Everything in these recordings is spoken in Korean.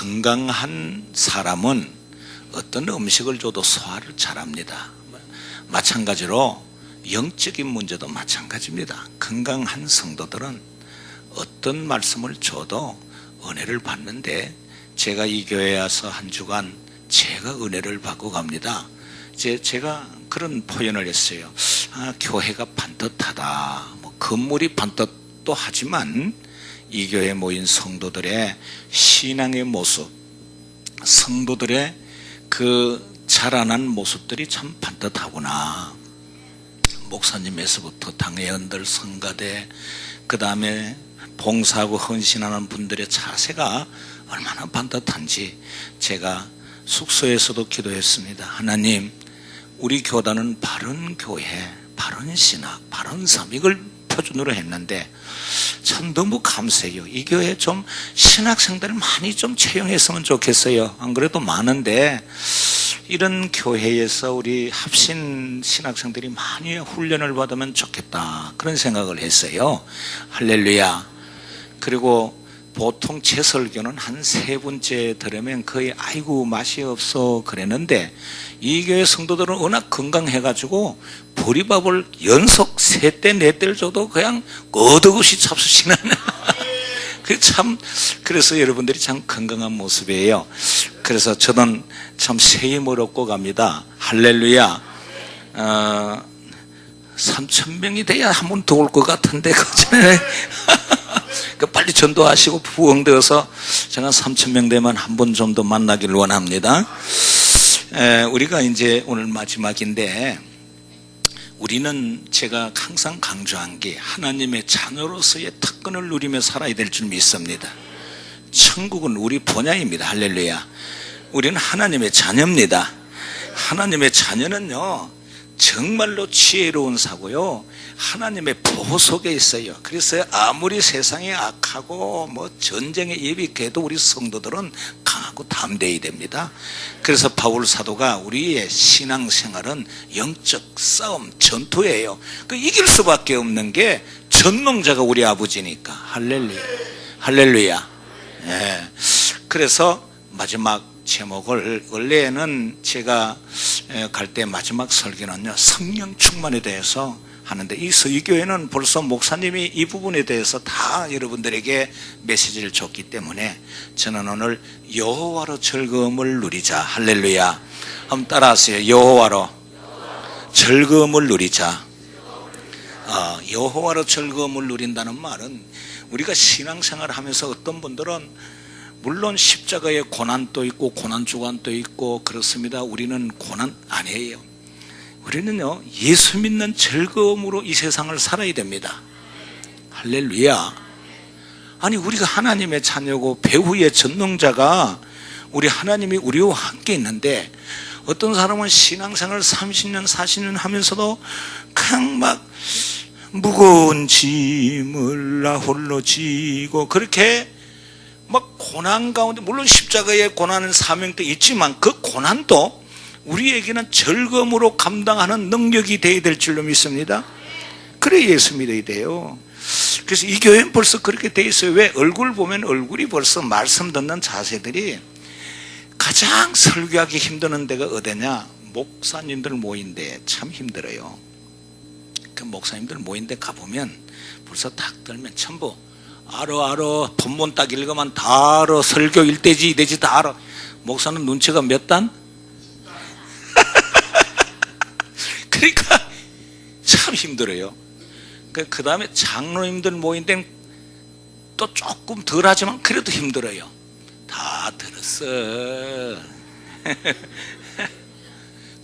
건강한 사람은 어떤 음식을 줘도 소화를 잘합니다. 마찬가지로 영적인 문제도 마찬가지입니다. 건강한 성도들은 어떤 말씀을 줘도 은혜를 받는데, 제가 이 교회에 와서 한 주간 제가 은혜를 받고 갑니다. 제가 그런 표현을 했어요. 교회가 반듯하다, 건물이 반듯도 하지만 이 교회에 모인 성도들의 신앙의 모습, 성도들의 그 자라난 모습들이 참 반듯하구나. 목사님에서부터 당회원들, 성가대, 그 다음에 봉사하고 헌신하는 분들의 자세가 얼마나 반듯한지 제가 숙소에서도 기도했습니다. 하나님, 우리 교단은 바른 교회, 바른 신학, 바른 삶을 표준으로 했는데 참 너무 감사해요. 이 교회에 좀 신학생들 많이 좀 채용했으면 좋겠어요. 안 그래도 많은데 이런 교회에서 우리 합신 신학생들이 많이 훈련을 받으면 좋겠다, 그런 생각을 했어요. 할렐루야. 그리고 보통 제 설교는 한 3번째 들으면 거의 아이고 맛이 없어 그랬는데, 이 교회 성도들은 워낙 건강해가지고 보리밥을 연속 3대 4대를 줘도 그냥 끄덕없이 잡수시는 그래서 여러분들이 참 건강한 모습이에요. 그래서 저는 참 새 힘을 얻고 갑니다. 할렐루야. 3,000명이 돼야 한 번 더 올 것 같은데 그전에 빨리 전도하시고 부흥되어서 제가 3,000명 되면 한 번 좀 더 만나기를 원합니다. 우리가 이제 오늘 마지막인데, 우리는 제가 항상 강조한 게 하나님의 자녀로서의 특권을 누리며 살아야 될 줄 믿습니다. 천국은 우리 본향입니다. 할렐루야. 우리는 하나님의 자녀입니다. 하나님의 자녀는요, 정말로 지혜로운 사고요, 하나님의 보호 속에 있어요. 그래서 아무리 세상이 악하고 전쟁에 예비해도 우리 성도들은 강하고 담대해야 됩니다. 그래서 바울 사도가 우리의 신앙생활은 영적 싸움, 전투예요. 이길 수밖에 없는 게 전능자가 우리 아버지니까. 할렐루야. 할렐루야. 예. 그래서 마지막 제목을, 원래는 제가 갈 때 마지막 설교는요, 성령 충만에 대해서 하는데, 이 교회는 벌써 목사님이 이 부분에 대해서 다 여러분들에게 메시지를 줬기 때문에 저는 오늘 여호와로 즐거움을 누리자. 할렐루야. 한번 따라하세요. 여호와로 즐거움을 누리자. 여호와로 즐거움을 누린다는 말은, 우리가 신앙생활을 하면서 어떤 분들은 물론 십자가에 고난도 있고 고난주간도 있고 그렇습니다. 우리는 고난 아니에요. 우리는요, 예수 믿는 즐거움으로 이 세상을 살아야 됩니다. 할렐루야. 아니, 우리가 하나님의 자녀고 배후의 전능자가 우리 하나님이 우리와 함께 있는데, 어떤 사람은 신앙생활 30년 40년 하면서도 그냥 무거운 짐을 나 홀로 지고, 그렇게 고난 가운데, 물론 십자가의 고난은 사명도 있지만 그 고난도 우리에게는 즐거움으로 감당하는 능력이 되어야 될 줄로 믿습니다. 그래 예수 믿어야 돼요. 그래서 이 교회는 벌써 그렇게 돼 있어요. 왜? 얼굴 보면 얼굴이 벌써 말씀 듣는 자세들이, 가장 설교하기 힘드는 데가 어디냐? 목사님들 모인 데 참 힘들어요. 그 목사님들 모인 데 가보면 벌써 딱 들면 전부 알아. 본문 딱 읽으면 다 알아. 설교 1대지 2대지 다 알아. 목사는 눈치가 몇 단? 그러니까 참 힘들어요. 그 다음에 장로님들 모인 데는 또 조금 덜 하지만 그래도 힘들어요. 다 들었어.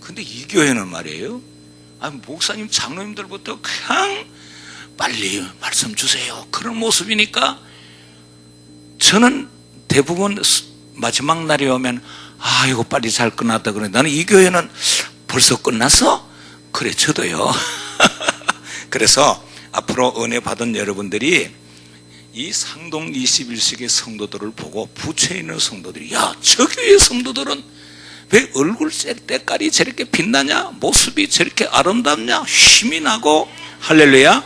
근데 이 교회는 말이에요, 목사님 장로님들부터 그냥 빨리 말씀 주세요, 그런 모습이니까 저는 대부분 마지막 날이 오면 이거 빨리 잘 끝났다 그래. 나는 이 교회는 벌써 끝났어? 그래, 저도요. 그래서 앞으로 은혜 받은 여러분들이 이 상동 21세기 성도들을 보고 부처에 있는 성도들이, 야, 저 교회 성도들은 왜 얼굴 때깔이 저렇게 빛나냐, 모습이 저렇게 아름답냐, 힘이 나고, 할렐루야,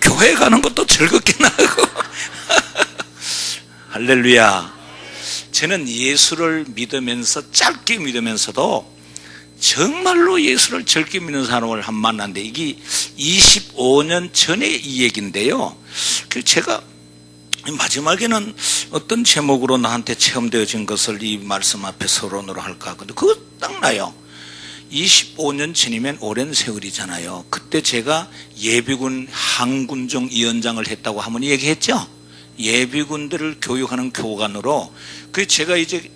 교회 가는 것도 즐겁게 나고 할렐루야. 저는 예수를 믿으면서 짧게 믿으면서도 정말로 예수를 젊게 믿는 사람을 한 만났는데 이게 25년 전의 이 얘기인데요. 제가 마지막에는 어떤 제목으로 나한테 체험되어진 것을 이 말씀 앞에 서론으로 할까. 근데 그거 딱 나요. 25년 전이면 오랜 세월이잖아요. 그때 제가 예비군 항군종 위원장을 했다고 한번 얘기했죠. 예비군들을 교육하는 교관으로. 그 제가 이제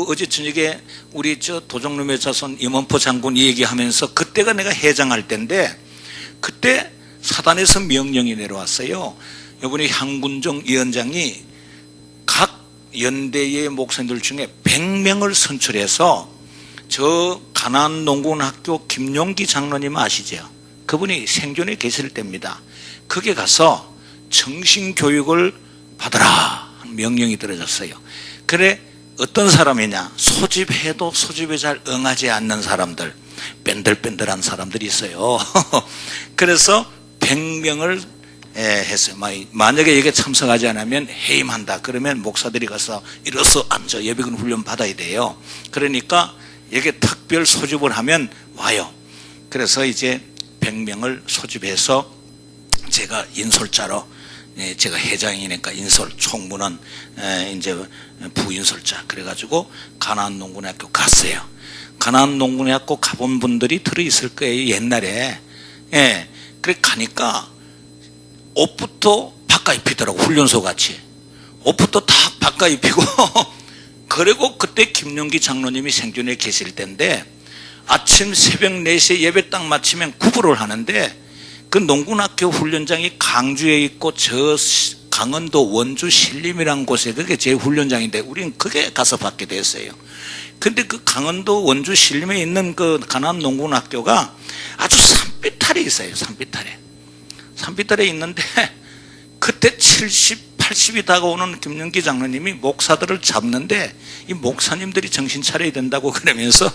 어제 저녁에 우리 도정놈의 자손 임원포 장군 얘기하면서 그때가 내가 회장할 때인데 그때 사단에서 명령이 내려왔어요. 이번에 항군종 위원장이 각 연대의 목사님들 중에 100명을 선출해서 저 가나안 농군학교 김용기 장로님 아시죠? 그분이 생존에 계실 때입니다. 거기에 가서 정신교육을 받으라 명령이 떨어졌어요. 그래 어떤 사람이냐, 소집해도 소집에 잘 응하지 않는 사람들, 뺀들뺀들한 사람들이 있어요. 그래서 100명을 했어요. 만약에 여기에 참석하지 않으면 해임한다. 그러면 목사들이 가서 일어서 앉아 예비군 훈련 받아야 돼요. 그러니까 여기에 특별 소집을 하면 와요. 그래서 이제 100명을 소집해서 제가 인솔자로, 제가 회장이니까 인솔, 총무는 이제 부인솔자. 그래가지고 가나안 농군학교 갔어요. 가나안 농군학교 가본 분들이 들어있을 거예요. 옛날에. 그래 가니까 옷부터 바꿔 입히더라고. 훈련소 같이 옷부터 다 바꿔 입히고 그리고 그때 김용기 장로님이 생존에 계실 때인데 아침 새벽 4시에 예배 딱 마치면 구부를 하는데 그 농군학교 훈련장이 강주에 있고 저 강원도 원주 신림이라는 곳에 그게 제 훈련장인데 우리는 그게 가서 받게 됐어요. 근데 그 강원도 원주 신림에 있는 그 가나안 농군학교가 아주 산비탈에 있어요. 산비탈에 있는데 그때 70, 80이 다가오는 김용기 장로님이 목사들을 잡는데 이 목사님들이 정신 차려야 된다고 그러면서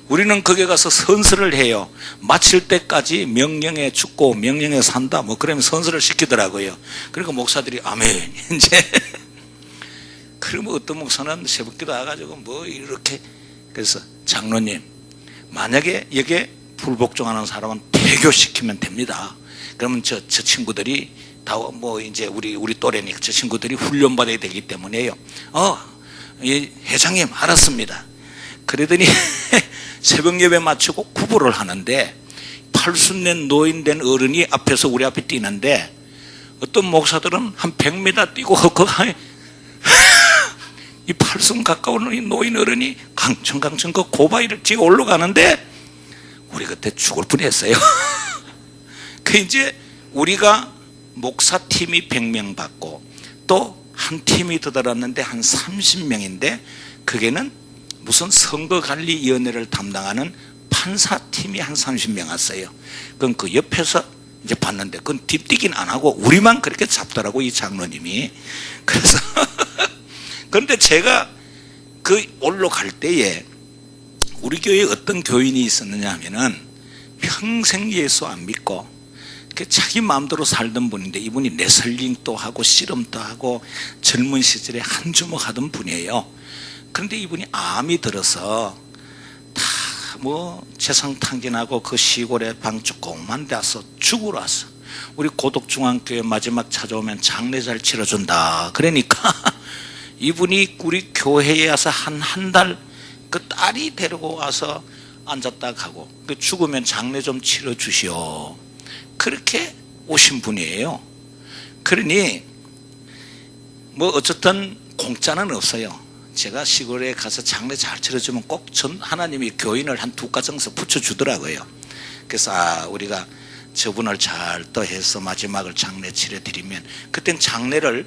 우리는 거기에 가서 선서를 해요. 마칠 때까지 명령에 죽고 명령에 산다 뭐 그러면 선서를 시키더라고요. 그러니까 목사들이 아멘 이제 그러면 어떤 목사는 새벽기도 와가지고 뭐 이렇게 그래서 장로님 만약에 여기에 불복종하는 사람은 퇴교시키면 됩니다. 그러면 저 친구들이 다 뭐 이제 우리 또래니까 저 친구들이 훈련받아야 되기 때문에요. 예, 회장님 알았습니다. 그러더니 새벽 예배 마치고 구보를 하는데 팔순낸 노인된 어른이 앞에서 우리 앞에 뛰는데 어떤 목사들은 한 100m 뛰고 이 팔순 가까운 이 노인 어른이 강청 그 고바위를 찍어 올라가는데 우리 그때 죽을 뻔했어요. 그 이제 우리가 목사팀이 100명 받고 또 한 팀이 더 들었는데 한 30명인데 그게는 무슨 선거관리위원회를 담당하는 판사팀이 한 30명 왔어요. 그럼 그 옆에서 이제 봤는데 그건 딥뛰긴 안 하고 우리만 그렇게 잡더라고 이 장로님이. 그래서 그런데 제가 그 올라갈 때에 우리 교회에 어떤 교인이 있었느냐 하면은 평생 예수 안 믿고 자기 마음대로 살던 분인데 이분이 레슬링도 하고 씨름도 하고 젊은 시절에 한 주먹 하던 분이에요. 그런데 이분이 암이 들어서 다 뭐 재상 탕진하고 그 시골에 방 조그만 데 와서 죽으러 왔어. 우리 고덕중앙교회 마지막 찾아오면 장례 잘 치러준다. 그러니까 이분이 우리 교회에 와서 한 달 그 딸이 데리고 와서 앉았다 가고 죽으면 장례 좀 치러주시오. 그렇게 오신 분이에요. 그러니 뭐 어쨌든 공짜는 없어요. 제가 시골에 가서 장례 잘 치러주면 꼭 하나님이 교인을 한 2가정씩 붙여주더라고요. 그래서 우리가 저분을 잘 또 해서 마지막을 장례 치러드리면 그땐 장례를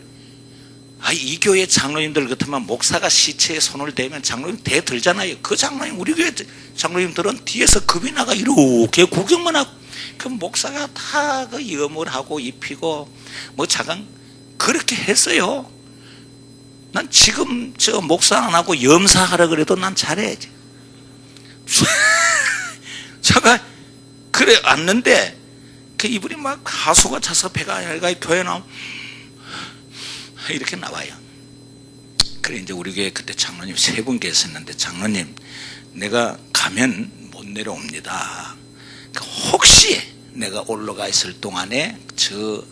이 교회 장로님들 같으면 목사가 시체에 손을 대면 장로님 대 들잖아요. 그 장로님 우리 교회 장로님들은 뒤에서 겁이 나가 이렇게 구경만 하고 그 목사가 다 그 염을 하고 입히고 뭐 자강 그렇게 했어요. 난 지금 저 목사 안 하고 염사하라 그래도 난 잘해야지. 제가 그래 왔는데 그 이분이 막 하수가 차서 배가 교회 나오면 이렇게 나와요. 그래 이제 우리 교회 그때 장로님 3분 계셨는데, 장로님 내가 가면 못 내려옵니다. 혹시 내가 올라가 있을 동안에 저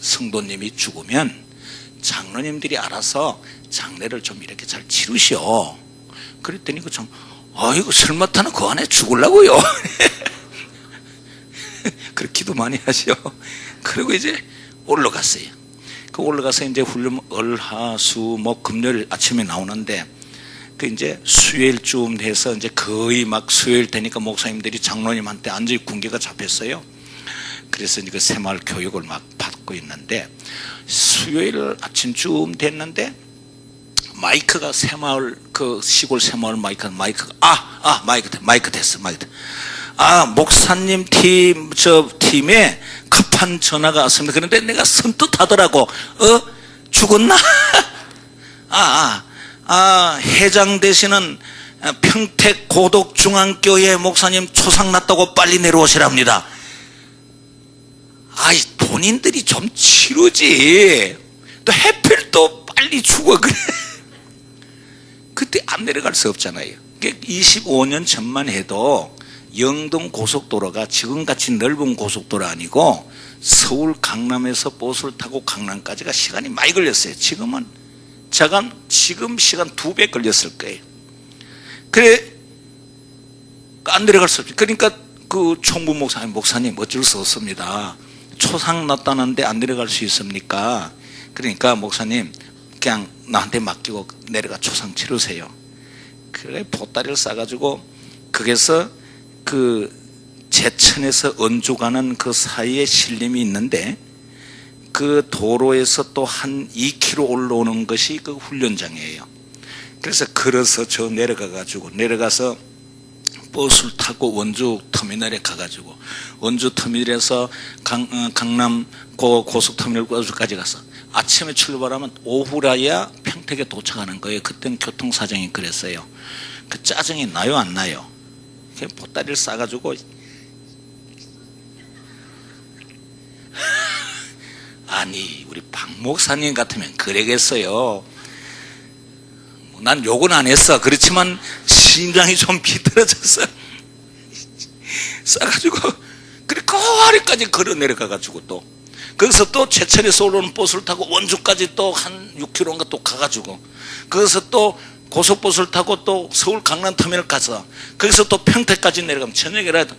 성도님이 죽으면 장로님들이 알아서 장례를 좀 이렇게 잘 치르시오. 그랬더니 그 장, 아이고 설마 타는 그 안에 죽으려고요. 그렇게 기도 많이 하시오. 그리고 이제 올라갔어요. 그 올라가서 이제 훈련 월화수목 금요일 아침에 나오는데, 그 이제 수요일쯤 돼서 이제 거의 막 수요일 되니까 목사님들이 장로님한테 완전히 군기가 잡혔어요. 그래서 이제 그 새마을 교육을 막 받고 있는데, 수요일 아침쯤 됐는데 마이크가 새마을 그 시골 새마을 마이크가 마이크 됐어. 목사님 팀에 급한 전화가 왔습니다. 그런데 내가 선뜻하더라고. 죽었나? 회장 되시는 평택 고덕중앙교회 목사님 초상 났다고 빨리 내려오시랍니다. 본인들이 좀 치르지. 또 해필 또 빨리 죽어 그래. 그때 안 내려갈 수 없잖아요. 25년 전만 해도 영동 고속도로가 지금같이 넓은 고속도로 아니고 서울 강남에서 버스를 타고 강남까지가 시간이 많이 걸렸어요. 지금 시간 2배 걸렸을 거예요. 그래 안 내려갈 수 없죠. 그러니까 그 총무 목사님 어쩔 수 없습니다. 초상 났다는데 안 내려갈 수 있습니까? 그러니까 목사님 그냥 나한테 맡기고 내려가 초상 치르세요. 그래 보따리를 싸가지고 거기서 그 제천에서 언주 가는 그 사이에 신림이 있는데, 그 도로에서 또 한 2km 올라오는 것이 그 훈련장이에요. 그래서 걸어서 내려가서 버스를 타고 원주 터미널에 가가지고, 원주 터미널에서 강남 고속터미널까지 가서 아침에 출발하면 오후라야 평택에 도착하는 거예요. 그때는 교통사정이 그랬어요. 그 짜증이 나요 안 나요? 보따리를 싸가지고 아니 우리 박 목사님 같으면 그러겠어요. 난 욕은 안 했어. 그렇지만 심장이 좀 비틀어졌어. 싸가지고 그래 그 아래까지 걸어 내려가가지고 또 거기서 또 제천에서 올라오는 버스를 타고 원주까지 또 한 6km인가 또 가가지고, 거기서 또 고속버스를 타고 또 서울 강남터미널 가서 거기서 또 평택까지 내려가면 저녁이라도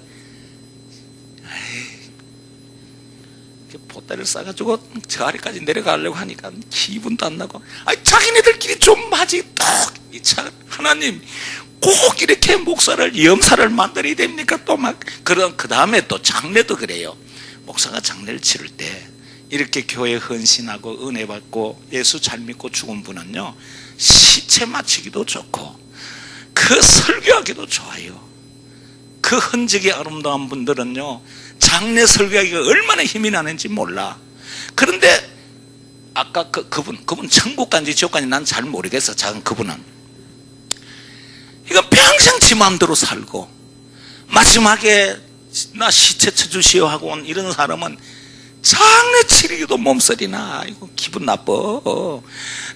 보따리를 싸가지고 저 아래까지 내려가려고 하니까 기분도 안 나고, 자기네들끼리 좀 하지. 하나님 꼭 이렇게 목사를 염사를 만들어야 됩니까? 또 막 그 다음에 또 장례도 그래요. 목사가 장례를 치를 때 이렇게 교회 헌신하고 은혜 받고 예수 잘 믿고 죽은 분은요, 시체 맞추기도 좋고 그 설교하기도 좋아요. 그 흔적이 아름다운 분들은요, 장례 설교하기가 얼마나 힘이 나는지 몰라. 그런데 아까 그분 천국 간지 지옥 간지 난 잘 모르겠어. 작은 그분은 이거 평생 지 마음대로 살고 마지막에 나 시체 쳐주시오 하고 온 이런 사람은 장례 치르기도 몸서리나. 이거 기분 나빠.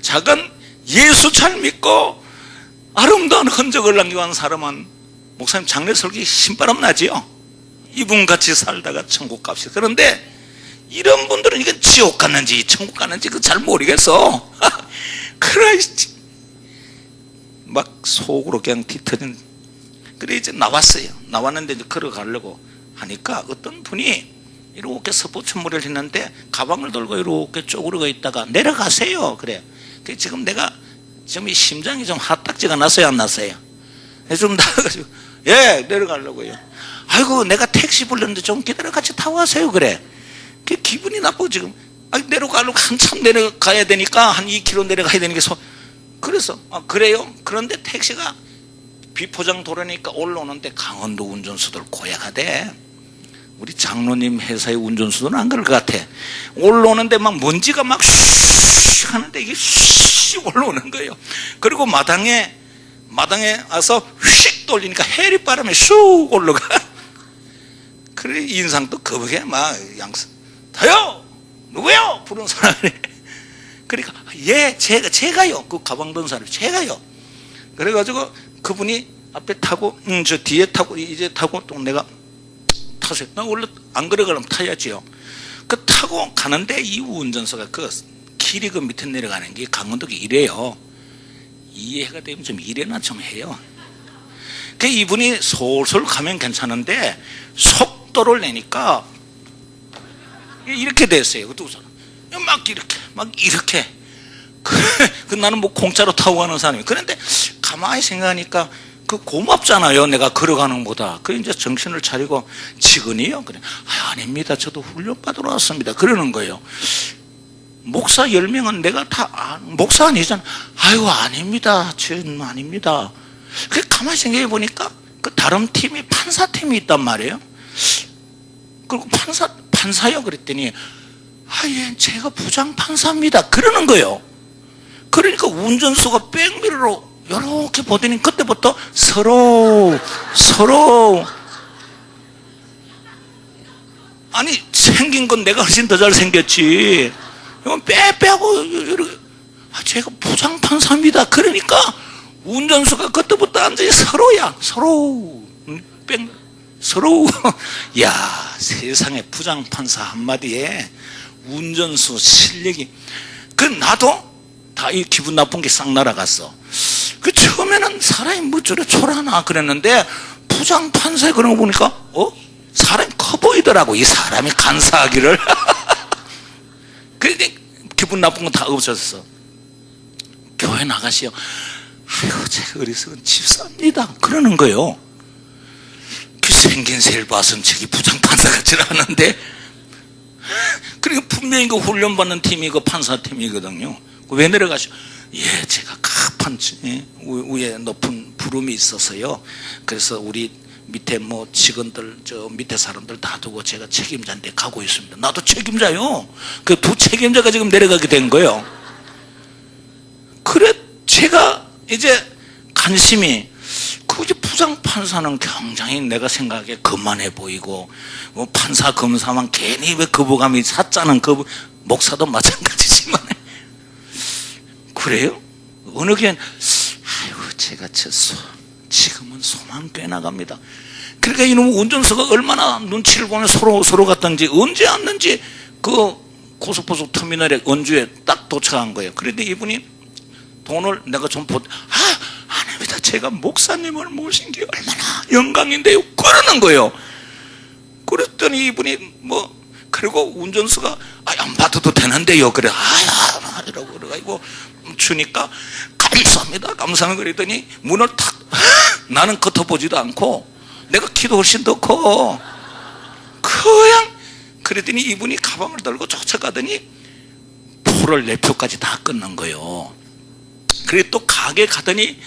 작은 예수 잘 믿고 아름다운 흔적을 남기고 한 사람은 목사님 장례 설교 신바람 나지요. 이분같이 살다가 천국 갑시다. 그런데 이런 분들은 이건 지옥 갔는지 천국 갔는지 그 잘 모르겠어. 크라이스트 막 속으로 그냥 뒤터진. 그래 이제 나왔는데 이제 걸어가려고 하니까 어떤 분이 이렇게 스포츠물을 했는데 가방을 들고 이렇게 쪼그러져 있다가 내려가세요. 그래. 지금 내가 지금 이 심장이 좀 핫딱지가 났어요 안 났어요? 좀 나가가지고 내려가려고요. 아이고 내가 택시 불렀는데 좀 기다려 같이 타고 가세요. 그래. 기분이 나빠 지금. 내려가려고 한참 내려가야 되니까 한 2km 내려가야 되는 게 그래서 그래요. 그런데 택시가 비포장 도로니까 올라오는데 강원도 운전수들 고약하대. 우리 장로님 회사의 운전수들은 안 그럴 것 같아. 올라오는데 막 먼지가 막 슉 하는데 이게 슉 올라오는 거예요. 그리고 마당에 와서 휙 돌리니까 해리바람에 슉 올라가. 그래 인상도 거북해. 막 양스 다요 누구요? 부른 사람이. 그러니까 제가요, 그 가방 든 사람이 제가요. 그래가지고 그분이 앞에 타고 저 뒤에 타고 이제 타고 또 내가 타세요. 나 원래 안 그러려면 타야지요. 그 타고 가는데 이 운전수가 그 길이 그 밑에 내려가는 게 강원도가 이래요. 이해가 되면 좀 이래나 좀 해요. 그 이분이 솔솔 가면 괜찮은데 속도를 내니까 이렇게 됐어요. 막 이렇게. 그 나는 뭐 공짜로 타고 가는 사람이. 그런데 가만히 생각하니까 그 고맙잖아요. 내가 걸어가는 것보다. 그 이제 정신을 차리고 직원이요. 그래. 아닙니다. 저도 훈련 받으러 왔습니다. 그러는 거예요. 목사 10명은 내가 다 목사 아니잖아. 아닙니다. 저는 아닙니다. 그 가만히 생각해 보니까 그 다른 팀이 판사팀이 있단 말이에요. 그리고 판사요 그랬더니 예, 제가 부장판사입니다. 그러는 거예요. 그러니까 운전수가 백미러로 이렇게 보더니 그때부터 서로 아니 생긴 건 내가 훨씬 더 잘생겼지. 이건 빼빼하고 이렇게 제가 부장판사입니다. 그러니까 운전수가 그때부터 완전히 서로 야, 세상에 부장판사 한마디에 운전수 실력이. 그 나도 다 이 기분 나쁜 게 싹 날아갔어. 그 처음에는 사람이 뭐 저래 초라하나 그랬는데 부장판사에 그런 거 보니까 사람이 커 보이더라고. 이 사람이 간사하기를. 그런데 기분 나쁜 건 다 없어졌어. 교회 나가시오. 제가 어리석은 집사입니다. 그러는 거예요. 그 생긴 새를 봐서는 저기 부장판사 같지 않은데, 그러니까 분명히 그 훈련받는 팀이 그 판사팀이거든요. 왜 내려가시오? 예, 제가 가판 위에 높은 부름이 있어서요. 그래서 우리 밑에 뭐 직원들, 저 밑에 사람들 다 두고 제가 책임자인데 가고 있습니다. 나도 책임자요. 그 두 책임자가 지금 내려가게 된 거예요. 그래, 제가 이제 관심이, 그 부장판사는 굉장히 내가 생각에 거만해 보이고, 뭐 판사 검사만 괜히 왜 거부감이 샀자는 그 목사도 마찬가지지만. 그래요? 어느 게 제가 지금은 소망 꽤 나갑니다. 그러니까 이놈 운전수가 얼마나 눈치를 보면 서로 갔던지, 언제 왔는지 그 고속버스 터미널에 원주에 딱 도착한 거예요. 그런데 이분이 돈을 내가 좀 아닙니다. 제가 목사님을 모신 게 얼마나 영광인데요. 그러는 거예요. 그랬더니 이분이 그리고 운전수가 안 받아도 되는데요. 그래. 이러고 그래가지고 주니까 감사합니다. 그랬더니 문을 탁, 나는 겉어보지도 않고 내가 키도 훨씬 더 커. 그냥 그랬더니 이분이 가방을 들고 쫓아가더니 포를 4표까지 다 끊는 거예요. 그래 또 가게 가더니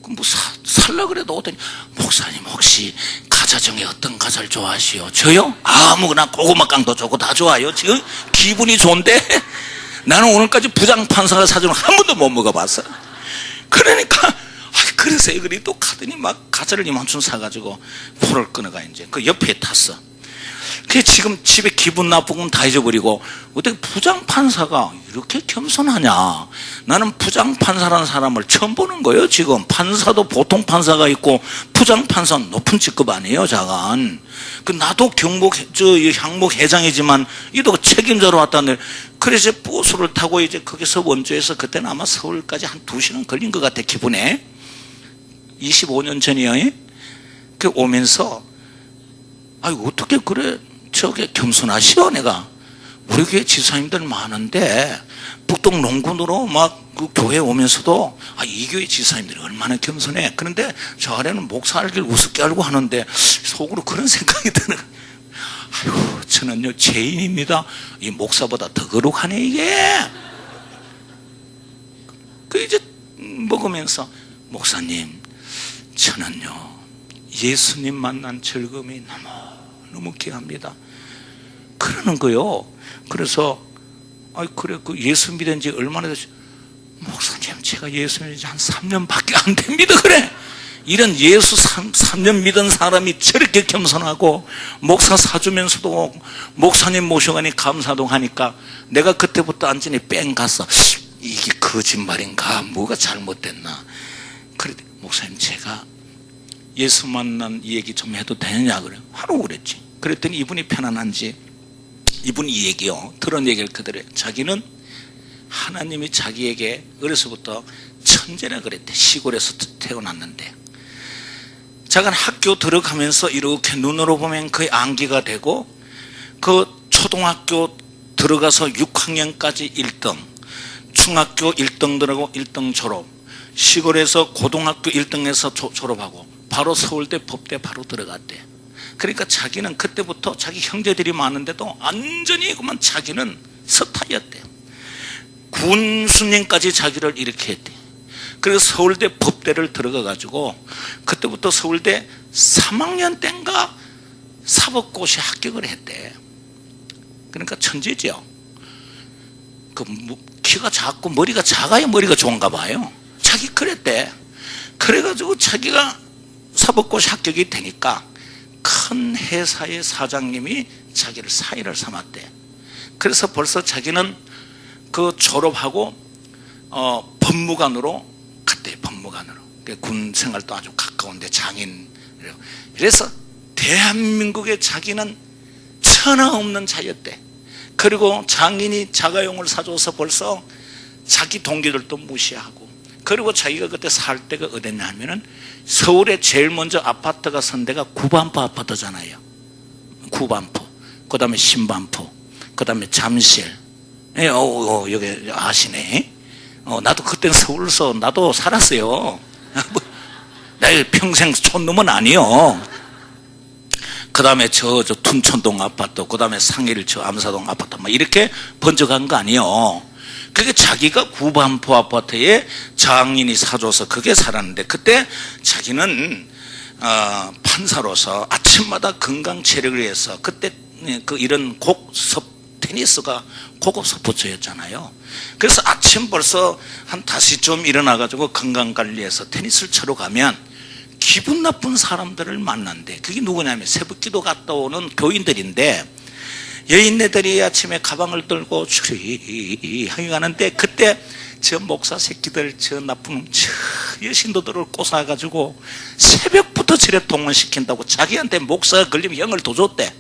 뭐 살라 그래도 오더니 목사님 혹시 과자 중에 어떤 과자를 좋아하시오? 저요? 아무거나 고구마 깡도 좋고 다 좋아요. 지금 기분이 좋은데 나는 오늘까지 부장판사가 사주는 한 번도 못 먹어봤어. 그러니까 그래서요. 그래 또 가더니 막 과자를 이만큼 사가지고 포를 끊어가 이제 그 옆에 탔어. 그게 지금 집에 기분 나쁜 건 다 잊어버리고 어떻게 부장판사가 이렇게 겸손하냐. 나는 부장판사라는 사람을 처음 보는 거예요. 지금 판사도 보통 판사가 있고 부장판사는 높은 직급 아니에요. 자간. 그 나도 향목 회장이지만 이도 책임자로 왔다는데, 그래서 버스를 타고 이제 거기서 원주에서 그때는 아마 서울까지 한 2시간 걸린 것 같아. 기분에 25년 전이요. 그 오면서 어떻게 그래 저게 겸손하시오. 내가 우리 교회 지사님들 많은데 북동 농군으로 막 그 교회 오면서도 이 교회 지사님들이 얼마나 겸손해. 그런데 저 아래는 목사 알길 우습게 알고 하는데 속으로 그런 생각이 드는. 저는요 죄인입니다. 이 목사보다 더 거룩하네 이게. 그 이제 먹으면서 목사님 저는요 예수님 만난 즐거움이 너무 귀합니다. 그러는 거요. 그래서 그래 그 예수 믿은 지 얼마나 됐지? 목사님 제가 예수 믿은 지 한 3년밖에 안 됩니다. 그래 이런 예수 3년 믿은 사람이 저렇게 겸손하고 목사 사주면서도 목사님 모셔가니 감사도 하니까 내가 그때부터 완전히 뺑 갔어. 이게 거짓말인가? 뭐가 잘못됐나? 그래, 목사님 제가 예수 만난 이 얘기 좀 해도 되느냐 그래요. 하루 그랬지. 그랬더니 이분이 편안한지 이분이 이 얘기요, 들은 얘기를 그대로 해요. 자기는 하나님이 자기에게 어려서부터 천재라 그랬대. 시골에서 태어났는데 자기는 학교 들어가면서 이렇게 눈으로 보면 거의 암기가 되고, 그 초등학교 들어가서 6학년까지 1등, 중학교 1등 들어가고 1등 졸업, 시골에서 고등학교 1등에서 졸업하고 바로 서울대 법대 바로 들어갔대. 그러니까 자기는 그때부터 자기 형제들이 많은데도 완전히 그만 자기는 스타였대. 군수님까지 자기를 이렇게 했대. 그래서 서울대 법대를 들어가 가지고 그때부터 서울대 3학년 때인가 사법고시 합격을 했대. 그러니까 천재죠. 그 키가 작고 머리가 작아야 머리가 좋은가 봐요. 자기 그랬대. 그래가지고 자기가 사법고시 합격이 되니까 큰 회사의 사장님이 자기를 사위를 삼았대. 그래서 벌써 자기는 그 졸업하고 법무관으로 갔대. 법무관으로. 군 생활도 아주 가까운데 장인. 그래서 대한민국의 자기는 천하 없는 자였대. 그리고 장인이 자가용을 사줘서 벌써 자기 동기들도 무시하고, 그리고 자기가 그때 살 때가 어딨냐 하면은 서울에 제일 먼저 아파트가 선 데가 구반포 아파트잖아요. 구반포, 그 다음에 신반포, 그 다음에 잠실. 여기 아시네. 나도 그때 서울서 나도 살았어요. 나 평생 촌놈은 아니요. 그 다음에 저 둔천동 아파트, 그 다음에 상일 저 암사동 아파트, 막 이렇게 번져간 거 아니요. 그게 자기가 구반포 아파트에 장인이 사줘서 그게 살았는데, 그때 자기는 판사로서 아침마다 건강 체력을 위해서, 그때 그 이런 테니스가 고급 스포츠였잖아요. 그래서 아침 벌써 한 5시쯤 일어나가지고 건강관리해서 테니스를 치러 가면 기분 나쁜 사람들을 만난대. 그게 누구냐면 새벽기도 갔다 오는 교인들인데, 여인네들이 아침에 가방을 들고 추리하게 가는데, 그때 저 목사 새끼들, 저 나쁜 저 여신도들을 꼬사가지고 새벽부터 저래 동원시킨다고 자기한테 목사가 걸리면 형을 더 줬대.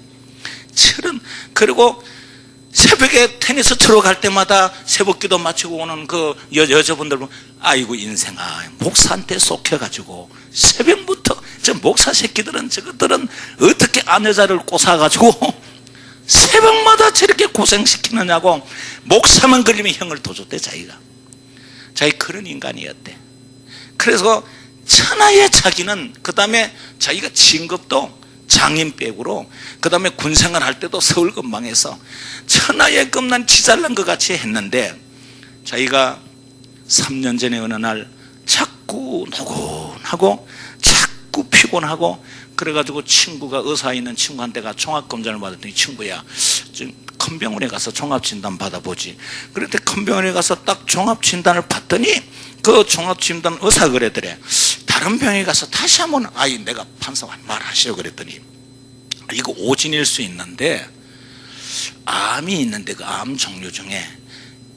그리고 새벽에 테니스 치러 갈 때마다 새벽기도 마치고 오는 그 여자분들 보면, 아이고 인생아, 목사한테 속혀가지고 새벽부터 저 목사 새끼들은 저것들은 어떻게 아내자를 꼬사가지고 새벽마다 저렇게 고생시키느냐고, 목사만 걸리면 형을 더 줬대. 자기가 그런 인간이었대. 그래서 천하의 자기는, 그 다음에 자기가 진급도 장인백으로, 그 다음에 군생활 할 때도 서울 근방에서 천하의 겁난 지잘난 것 같이 했는데, 자기가 3년 전에 어느 날 자꾸 노곤하고 자꾸 피곤하고, 그래가지고 친구가 의사에 있는 친구한테가 종합검진을 받았더니, 친구야 큰 병원에 가서 종합진단 받아보지. 그런데 큰 병원에 가서 딱 종합진단을 받더니 그 종합진단 의사가 그랬더래. 다른 병원에 가서 다시 한번, 내가 판사 말하시오 그랬더니, 이거 오진일 수 있는데 암이 있는데 그 암 종류 중에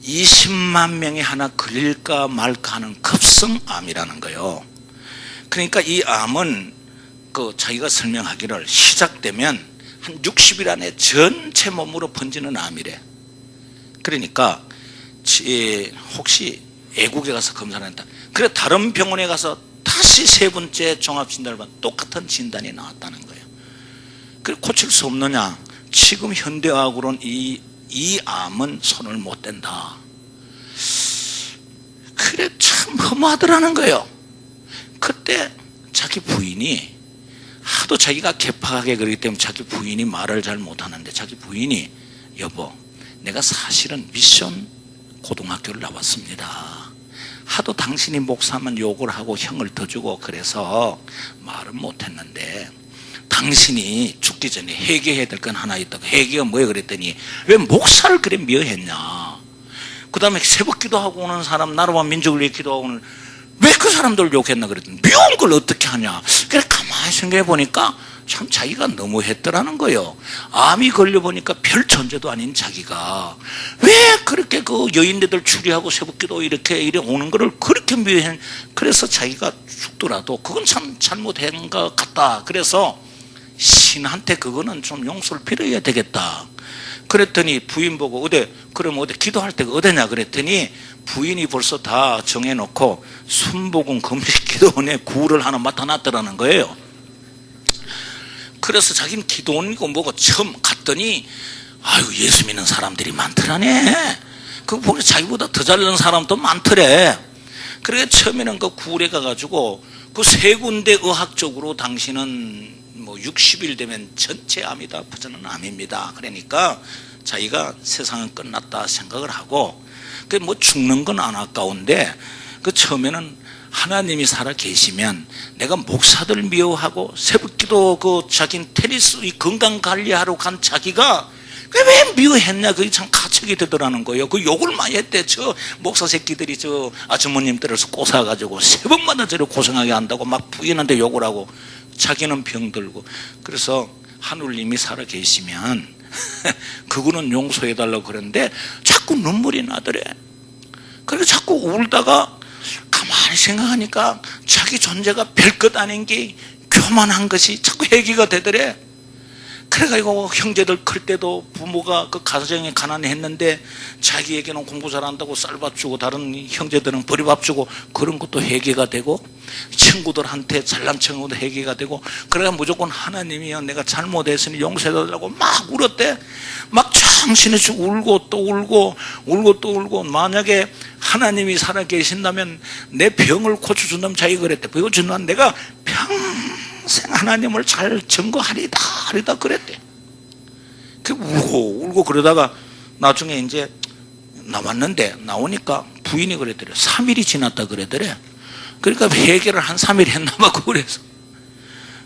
20만 명이 하나 걸릴까 말까 하는 급성암이라는 거예요. 그러니까 이 암은 그 자기가 설명하기를 시작되면 한 60일 안에 전체 몸으로 번지는 암이래. 그러니까 혹시 애국에 가서 검사를 한다. 그래 다른 병원에 가서 다시 3번째 종합진단을 받아 똑같은 진단이 나왔다는 거예요. 그래 고칠 수 없느냐? 지금 현대의학으로는 이 암은 손을 못 댄다. 그래 참 허무하더라는 거예요. 그때 자기 부인이 하도 자기가 개팍하게 그러기 때문에 자기 부인이 말을 잘 못하는데, 자기 부인이 여보, 내가 사실은 미션 고등학교를 나왔습니다. 하도 당신이 목사만 욕을 하고 형을 더 주고 그래서 말은 못했는데, 당신이 죽기 전에 회개해야 될 건 하나 있다고. 회개가 뭐예요? 그랬더니 왜 목사를 그래 미워했냐. 그 다음에 새벽 기도하고 오는 사람, 나라와 민족을 위해 기도하고 오는 왜 그 사람들 욕했나 그랬더니 미운 걸 어떻게 하냐. 그래 가만히 생각해 보니까 참 자기가 너무 했더라는 거예요. 암이 걸려보니까 별 존재도 아닌 자기가 왜 그렇게 그 여인네들 추리하고 새벽기도 이렇게 오는 거를 그렇게 미워해. 그래서 자기가 죽더라도 그건 참 잘못한 것 같다. 그래서 신한테 그거는 좀 용서를 빌어야 되겠다. 그랬더니 부인 보고 그럼 어디 기도할 때가 어디냐 그랬더니 부인이 벌써 다 정해놓고 순복음 금식 기도원에 구를 하나 맡아놨더라는 거예요. 그래서 자기는 기도원이고 뭐고 처음 갔더니 아이고 예수 믿는 사람들이 많더라네. 그거 보니 자기보다 더 잘난 사람도 많더래. 그래 처음에는 그 구울에 가가지고 그 세 군데 의학적으로 당신은 뭐 60일 되면 전체 암이다 아프지는 암입니다. 그러니까 자기가 세상은 끝났다 생각을 하고 그 뭐 죽는 건 안 아까운데 그 처음에는 하나님이 살아 계시면 내가 목사들 미워하고 새벽기도 그 자기는 테니스 건강 관리하러 간 자기가 왜 미워했냐 그게 참 가책이 되더라는 거예요. 그 욕을 많이 했대. 저 목사 새끼들이 저 아주머님들에서 꼬사가지고 세 번마다 저를 고생하게 한다고 막 부인한테 욕을 하고 자기는 병들고. 그래서 하늘님이 살아 계시면 그거는 용서해달라고 그러는데 자꾸 눈물이 나더래. 그래서 자꾸 울다가 가만히 생각하니까 자기 존재가 별것 아닌 게 교만한 것이 자꾸 얘기가 되더래. 그래가지고 형제들 클 때도 부모가 그 가정에 가난했는데 자기에게는 공부 잘한다고 쌀밥 주고 다른 형제들은 보리밥 주고 그런 것도 회개가 되고 친구들한테 잘난 척도 회개가 되고 그래가 무조건 하나님이요 내가 잘못했으니 용서해달라고 막 울었대. 막 정신없이 울고 또 울고 울고 또 울고 만약에 하나님이 살아계신다면 내 병을 고쳐준다면 자기가 그랬대. 보여준다면 내가 평생 하나님을 잘 증거하리다 그랬대. 그 울고 그러다가 나중에 이제 나왔는데 나오니까 부인이 그랬더래. 3일이 지났다 그랬더래. 그러니까 회개를 한 3일 했나 봐 그래서.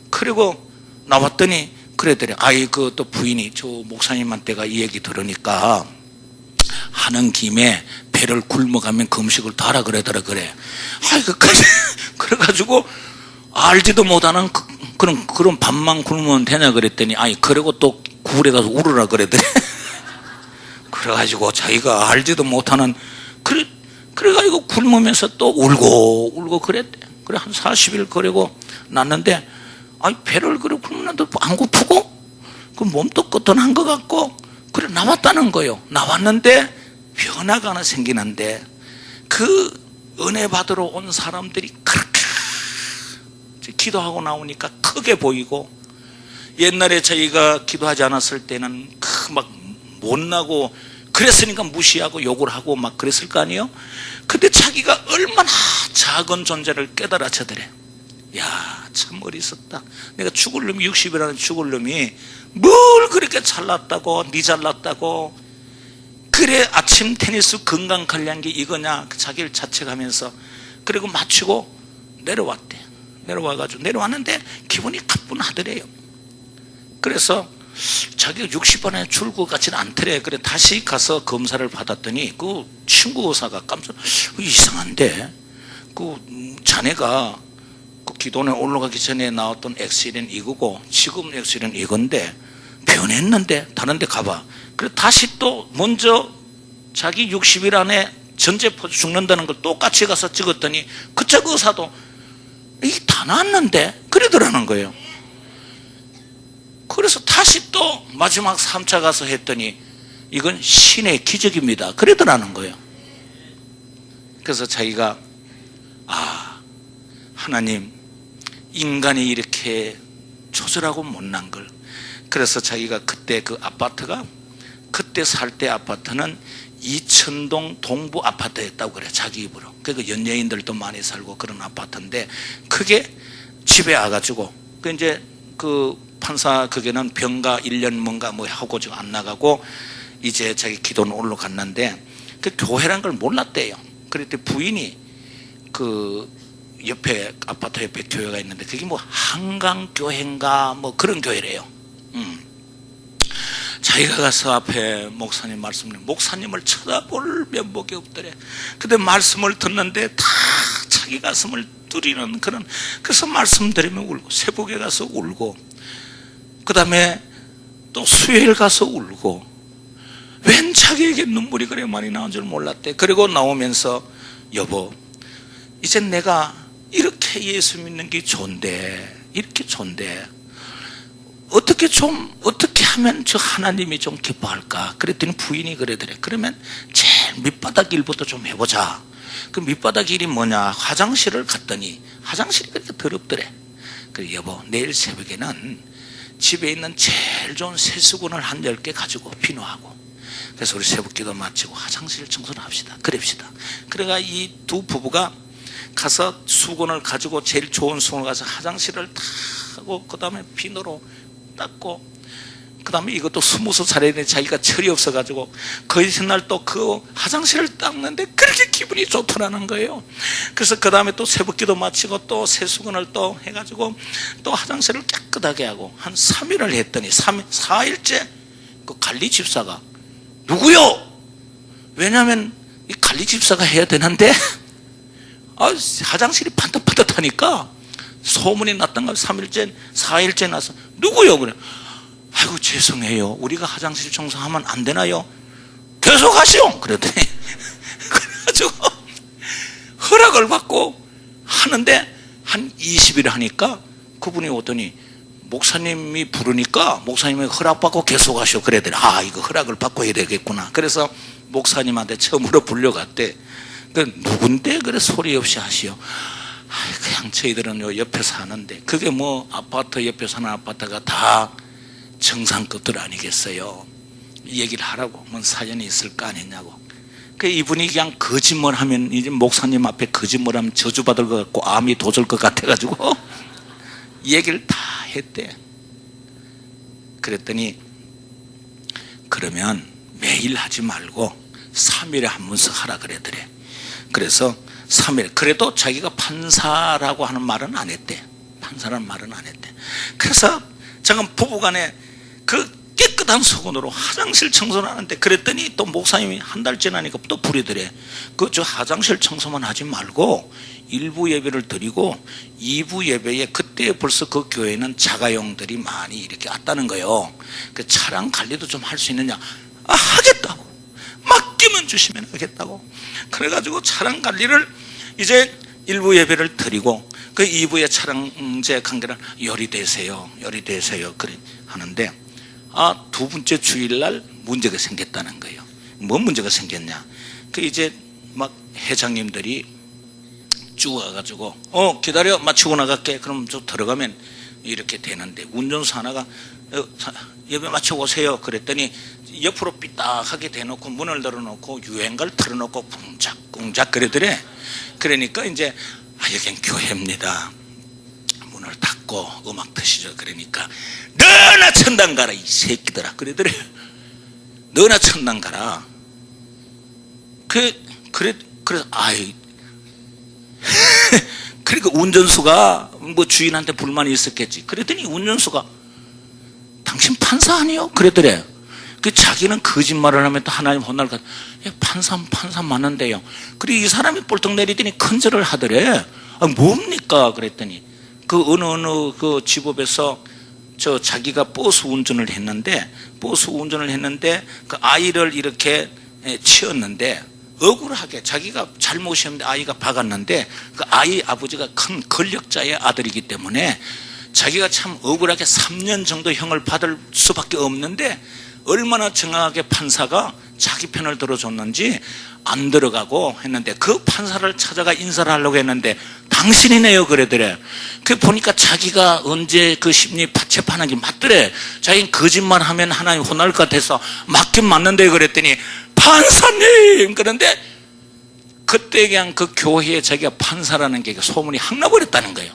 그리고 나왔더니 그랬더래. 아이 그 또 부인이 저 목사님한테가 이 얘기 들으니까 하는 김에 배를 굶어가면 금식을 더 하라 그러더라 그래. 아이 그래가지고 알지도 못하는 그런 밥만 굶으면 되냐 그랬더니 아니 그리고 또 구울에 가서 울으라 그랬더니 그래가지고 자기가 알지도 못하는 그래가지고 굶으면서 또 울고 그랬대. 그래 한 40일 그리고 났는데 아니 배를 그래 굶는데 안 고프고 그 몸도 끄덕한 것 같고 그래 나왔다는 거예요. 나왔는데 변화가 하나 생기는데 그 은혜 받으러 온 사람들이 그렇게 기도하고 나오니까 크게 보이고 옛날에 저희가 기도하지 않았을 때는 막 못나고 그랬으니까 무시하고 욕을 하고 막 그랬을 거 아니에요. 근데 자기가 얼마나 작은 존재를 깨달아쳐더래. 야, 참 어리석다. 내가 죽을 놈이 60이라는 죽을 놈이 뭘 그렇게 잘났다고 니 잘났다고 그래 아침 테니스 건강 관리한 게 이거냐 자기를 자책하면서 그리고 마치고 내려왔대. 내려와가지고 내려왔는데 기분이 가뿐하더래요. 그래서 자기가 60번에 출구 같지는 않더래. 그래 다시 가서 검사를 받았더니 그 친구 의사가 깜짝 이상한데 그 자네가 그 기도원에 올라가기 전에 나왔던 엑스레이는 이거고 지금 엑스레이는 이건데 변했는데 다른 데 가봐. 그래 다시 또 먼저 자기 60일 안에 전제포 죽는다는 걸 똑같이 가서 찍었더니 그쪽 의사도 이게 다 나았는데 그러더라는 거예요. 그래서 다시 또 마지막 3차 가서 했더니 이건 신의 기적입니다 그러더라는 거예요. 그래서 자기가 하나님 인간이 이렇게 초절하고 못난 걸. 그래서 자기가 그때 그 아파트가 그때 살 때 아파트는 이천동 동부 아파트였다고 그래 자기 입으로. 그러니까 연예인들도 많이 살고 그런 아파트인데 그게 집에 와가지고 그 이제 그 판사 그게는 병가 1년 뭔가 뭐 하고 지금 안 나가고 이제 자기 기도는 올라갔는데 그 교회란 걸 몰랐대요. 그랬더니 부인이 그 옆에 아파트 옆에 교회가 있는데 그게 뭐 한강교회인가 뭐 그런 교회래요. 자기가 가서 앞에 목사님 말씀을 목사님을 쳐다볼 면목이 없더래. 근데 말씀을 듣는데 다 자기 가슴을 뚫리는 그런, 그래서 말씀드리면 울고, 새벽에 가서 울고, 그 다음에 또 수요일 가서 울고, 웬 자기에게 눈물이 그래 많이 나온 줄 몰랐대. 그리고 나오면서 여보, 이제 내가 이렇게 예수 믿는 게 좋은데, 이렇게 좋은데 어떻게 하면 저 하나님이 좀 기뻐할까? 그랬더니 부인이 그러더래. 그러면 제일 밑바닥 일부터 좀 해보자. 그 밑바닥 일이 뭐냐? 화장실을 갔더니 화장실이 그렇게 더럽더래. 그래, 여보, 내일 새벽에는 집에 있는 제일 좋은 세수건을 한 10개 가지고 비누하고, 그래서 우리 새벽기도 마치고 화장실 청소를 합시다. 그럽시다. 그래가 이 두 부부가 가서 수건을 가지고 제일 좋은 수건을 가서 화장실을 다 하고, 그 다음에 비누로 닦고, 그 다음에 이것도 스무스 잘해야 돼. 자기가 철이 없어가지고 그 이튿날 또 그 화장실을 닦는데 그렇게 기분이 좋더라는 거예요. 그래서 그 다음에 또 새벽기도 마치고 또 세수건을 또 해가지고 또 화장실을 깨끗하게 하고 한 3일을 했더니 4일째 그 관리 집사가, 누구요? 왜냐하면 이 관리 집사가 해야 되는데 화장실이 반듯반듯하니까 소문이 났던 거예요. 3일째 4일째 나서, 누구요? 그래. 아이고 죄송해요, 우리가 화장실 청소하면 안 되나요? 계속 하시오. 그러더니 그래가지고 허락을 받고 하는데 한 20일 하니까 그분이 오더니, 목사님이 부르니까 목사님이 허락받고 계속 하시오. 그러더니 이거 허락을 받고 해야 되겠구나. 그래서 목사님한테 처음으로 불려갔대. 그 누군데 그래 소리 없이 하시오. 그냥 저희들은 요 옆에 사는데, 그게 뭐 아파트 옆에 사는 아파트가 다 정상급들 아니겠어요? 이 얘기를 하라고. 뭔 사연이 있을 거 아니냐고. 그 이분이 그냥 거짓말하면, 이제 목사님 앞에 거짓말하면 저주받을 것 같고 암이 도질 것 같아가지고 이 얘기를 다 했대. 그랬더니 그러면 매일 하지 말고 3일에 한 번씩 하라 그랬더래. 그래서 3일, 그래도 자기가 판사라고 하는 말은 안 했대. 판사라는 말은 안 했대. 그래서 잠깐 부부간에 그 깨끗한 수건으로 화장실 청소를 하는데, 그랬더니 또 목사님이 한 달 지나니까 또 부르더래. 저 화장실 청소만 하지 말고 1부 예배를 드리고 2부 예배에, 그때 벌써 그 교회는 자가용들이 많이 이렇게 왔다는 거예요. 그 차량 관리도 좀 할 수 있느냐? 하겠다고. 맡기면 주시면 하겠다고. 그래가지고 차량 관리를 이제 1부 예배를 드리고, 그 2부의 차량제 관계를 요리되세요 그래 하는데, 두 번째 주일날 문제가 생겼다는 거예요. 뭔 문제가 생겼냐? 그 이제 막 회장님들이 쭉 와가지고 기다려, 마치고 나갈게. 그럼 좀 들어가면 이렇게 되는데, 운전수 하나가 예배 마치고 오세요 그랬더니 옆으로 삐딱하게 대놓고 문을 열어놓고 유행가를 틀어놓고 꿍작꿍작 그러더래. 그러니까 이제 여긴 교회입니다, 문을 닫고 음악 드시죠. 그러니까 너나 천당 가라 이 새끼들아 그러더래. 너나 천당 가라. 그래서 그러니까 운전수가 뭐 주인한테 불만이 있었겠지. 그랬더니 운전수가, 당신 판사 아니요? 그랬더래. 그 자기는 거짓말을 하면 또 하나님 혼날 것 같아. 판사 맞는데요. 그리고 이 사람이 볼떡 내리더니 큰절을 하더래. 뭡니까? 그랬더니 그 어느 그 집업에서 자기가 버스 운전을 했는데 그 아이를 이렇게 치었는데, 억울하게 자기가 잘못이었는데 아이가 박았는데, 그 아이 아버지가 큰 권력자의 아들이기 때문에 자기가 참 억울하게 3년 정도 형을 받을 수밖에 없는데, 얼마나 정확하게 판사가 자기 편을 들어줬는지 안 들어가고 했는데, 그 판사를 찾아가 인사를 하려고 했는데 당신이네요 그러더래. 그 보니까 자기가 언제 그 심리 재판한 게 맞더래. 자기는 거짓말하면 하나님 혼날 것 같아서 맞긴 맞는데 그랬더니, 판사님! 그런데 그때 그냥 그 교회에 자기가 판사라는 게 소문이 확 나버렸다는 거예요.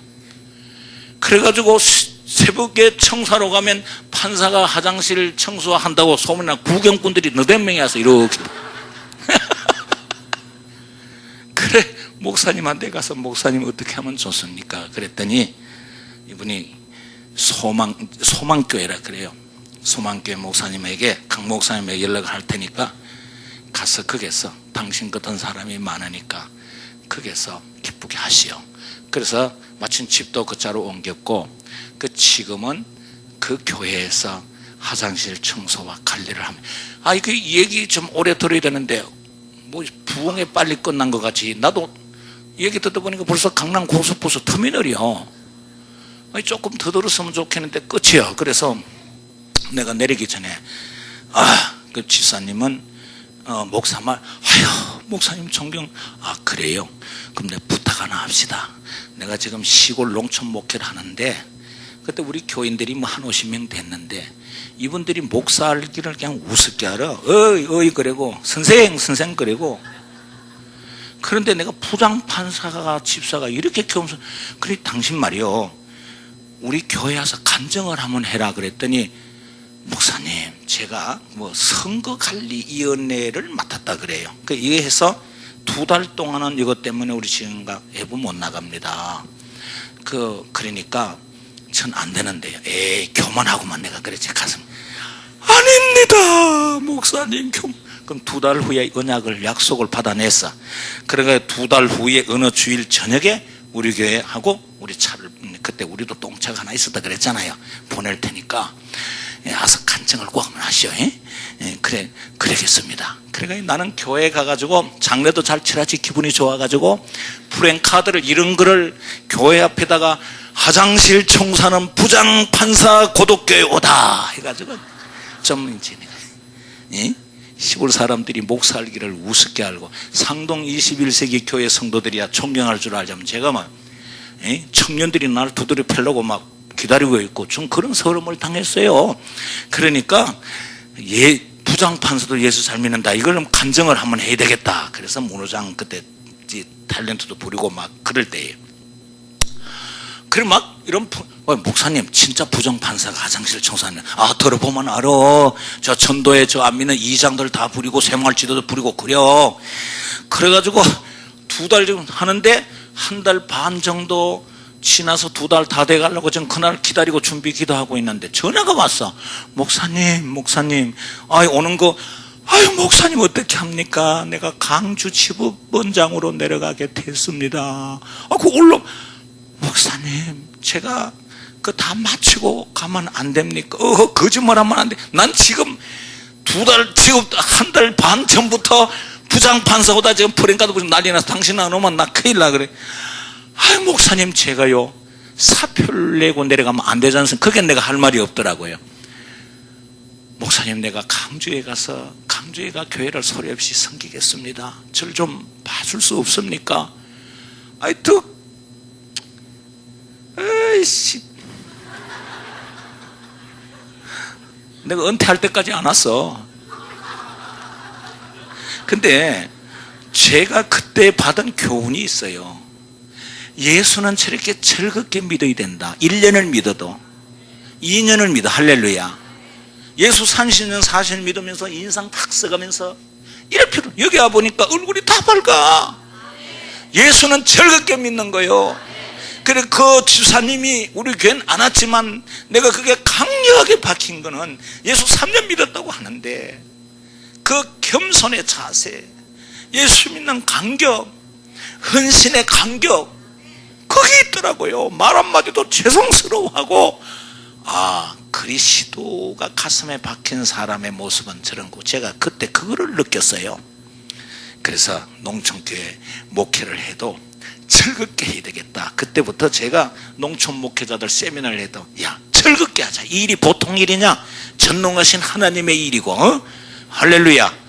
그래가지고 새벽에 청소하러 가면 판사가 화장실 청소한다고 소문나, 구경꾼들이 너댓 명이 와서 이렇게 그래 목사님한테 가서, 목사님 어떻게 하면 좋습니까? 그랬더니 이분이 소망교회라 그래요. 소망교회 목사님에게, 강 목사님에게 연락을 할 테니까 가서 거기서 당신 같은 사람이 많으니까 거기서 예쁘게 하시오. 그래서 마침 집도 그 자로 옮겼고, 지금은 그 교회에서 화장실 청소와 관리를 하면, 그 얘기 좀 오래 들어야 되는데 뭐 부흥에 빨리 끝난 것 같이, 나도 얘기 듣다 보니까 벌써 강남 고속버스 터미널이요. 조금 더 들었으면 좋겠는데 끝이요. 그래서 내가 내리기 전에 그 집사님은 목사말, 목사님 존경. 그래요? 그럼 내가 부탁 하나 합시다. 내가 지금 시골 농촌 목회를 하는데, 그때 우리 교인들이 뭐 한 50명 됐는데, 이분들이 목사 알기를 그냥 우습게 알아. 어이 그러고, 선생 그러고. 그런데 내가 부장판사가 집사가 이렇게 겸손, 그래 당신 말이요, 우리 교회 와서 간증을 한번 해라 그랬더니, 목사님 제가 뭐 선거관리위원회를 맡았다 그래요. 이게 해서 2달 동안은 이것 때문에 우리 지금가 외부 못 나갑니다. 그러니까 전 안 되는데요. 교만하고만. 내가 그랬지. 가슴, 아닙니다 목사님. 그럼 2달 후에 언약을 약속을 받아냈어. 그러니까 2달 후에 어느 주일 저녁에 우리 교회하고 우리 차를, 그때 우리도 똥차가 하나 있었다 그랬잖아요. 보낼 테니까 와서 간증을 꼭 한번 하시오. 그러겠습니다. 그러니까 나는 교회에 가가지고 장례도 잘 치라지 기분이 좋아가지고 프랭카드를, 이런 거를 교회 앞에다가 화장실 청소하는 부장판사 고독교회 오다 해가지고 좀 이제 시골 사람들이 목사 알기를 우습게 알고, 상동 21세기 교회 성도들이야 존경할 줄 알자면 제가 막 청년들이 나를 두드려 패려고 막 기다리고 있고, 좀 그런 서름을 당했어요. 그러니까 부장판사도 예수 잘 믿는다, 이걸 간증을 한번 해야 되겠다. 그래서 문호장 그때 탤런트도 부리고 막 그럴 때예요. 그래 막 이런 목사님 진짜 부정판사가 화장실 청소하는, 들어보면 알아. 저 전도에 저 안 믿는 이장들 다 부리고 새마을지도도 부리고 그려. 그래가지고 2달 좀 하는데 1달 반 정도 지나서 2달 다 돼가려고 지금 그날 기다리고 준비 기도하고 있는데 전화가 왔어. 목사님 오는 거, 목사님 어떻게 합니까? 내가 강주 지부원장으로 내려가게 됐습니다. 목사님 제가 다 마치고 가면 안 됩니까? 거짓말하면 안 돼. 난 지금 1달 반 전부터 부장판사보다 지금 프랭카드 부리고 난리 나서 당신 안 오면 나 큰일 나 그래. 목사님 제가요 사표를 내고 내려가면 안 되지 않습니까? 그게 내가 할 말이 없더라고요. 목사님 내가 강주에 가서 강주에가 교회를 소리 없이 섬기겠습니다. 저를 좀 봐줄 수 없습니까? 내가 은퇴할 때까지 안 왔어. 근데 제가 그때 받은 교훈이 있어요. 예수는 저렇게 즐겁게 믿어야 된다. 1년을 믿어도 2년을 믿어. 할렐루야. 예수 30년 40년 믿으면서 인상 탁 써가면서 이럴 필요. 여기 와보니까 얼굴이 다 밝아. 예수는 즐겁게 믿는 거예요. 그래 그 집사님이 우리 교회는 안 왔지만 내가 그게 강력하게 박힌 거는 예수 3년 믿었다고 하는데 그 겸손의 자세, 예수 믿는 간격, 헌신의 간격, 거기 있더라고요. 말 한마디도 죄송스러워하고, 그리스도가 가슴에 박힌 사람의 모습은 저런 거. 제가 그때 그거를 느꼈어요. 그래서 농촌교회 목회를 해도 즐겁게 해야 되겠다. 그때부터 제가 농촌 목회자들 세미나를 해도 즐겁게 하자. 이 일이 보통 일이냐? 전능하신 하나님의 일이고, 할렐루야.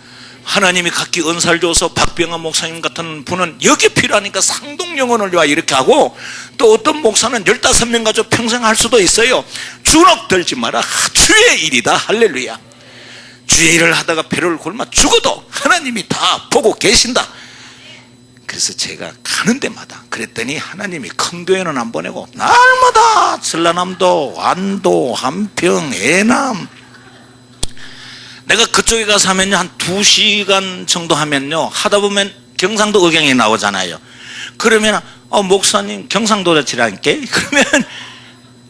하나님이 각기 은사를 줘서 박병환 목사님 같은 분은 여기 필요하니까 상동영혼을 와 이렇게 하고, 또 어떤 목사는 15명 가지고 평생 할 수도 있어요. 주눅 들지 마라. 주의 일이다. 할렐루야. 주의 일을 하다가 배를 굶어 죽어도 하나님이 다 보고 계신다. 그래서 제가 가는 데마다 그랬더니 하나님이 큰 교회는 안 보내고 날마다 전라남도, 안도, 한평, 해남, 내가 그쪽에 가서 하면요 한 2시간 정도 하면요 하다 보면 경상도 의경이 나오잖아요. 그러면 목사님 경상도라 치라니까. 그러면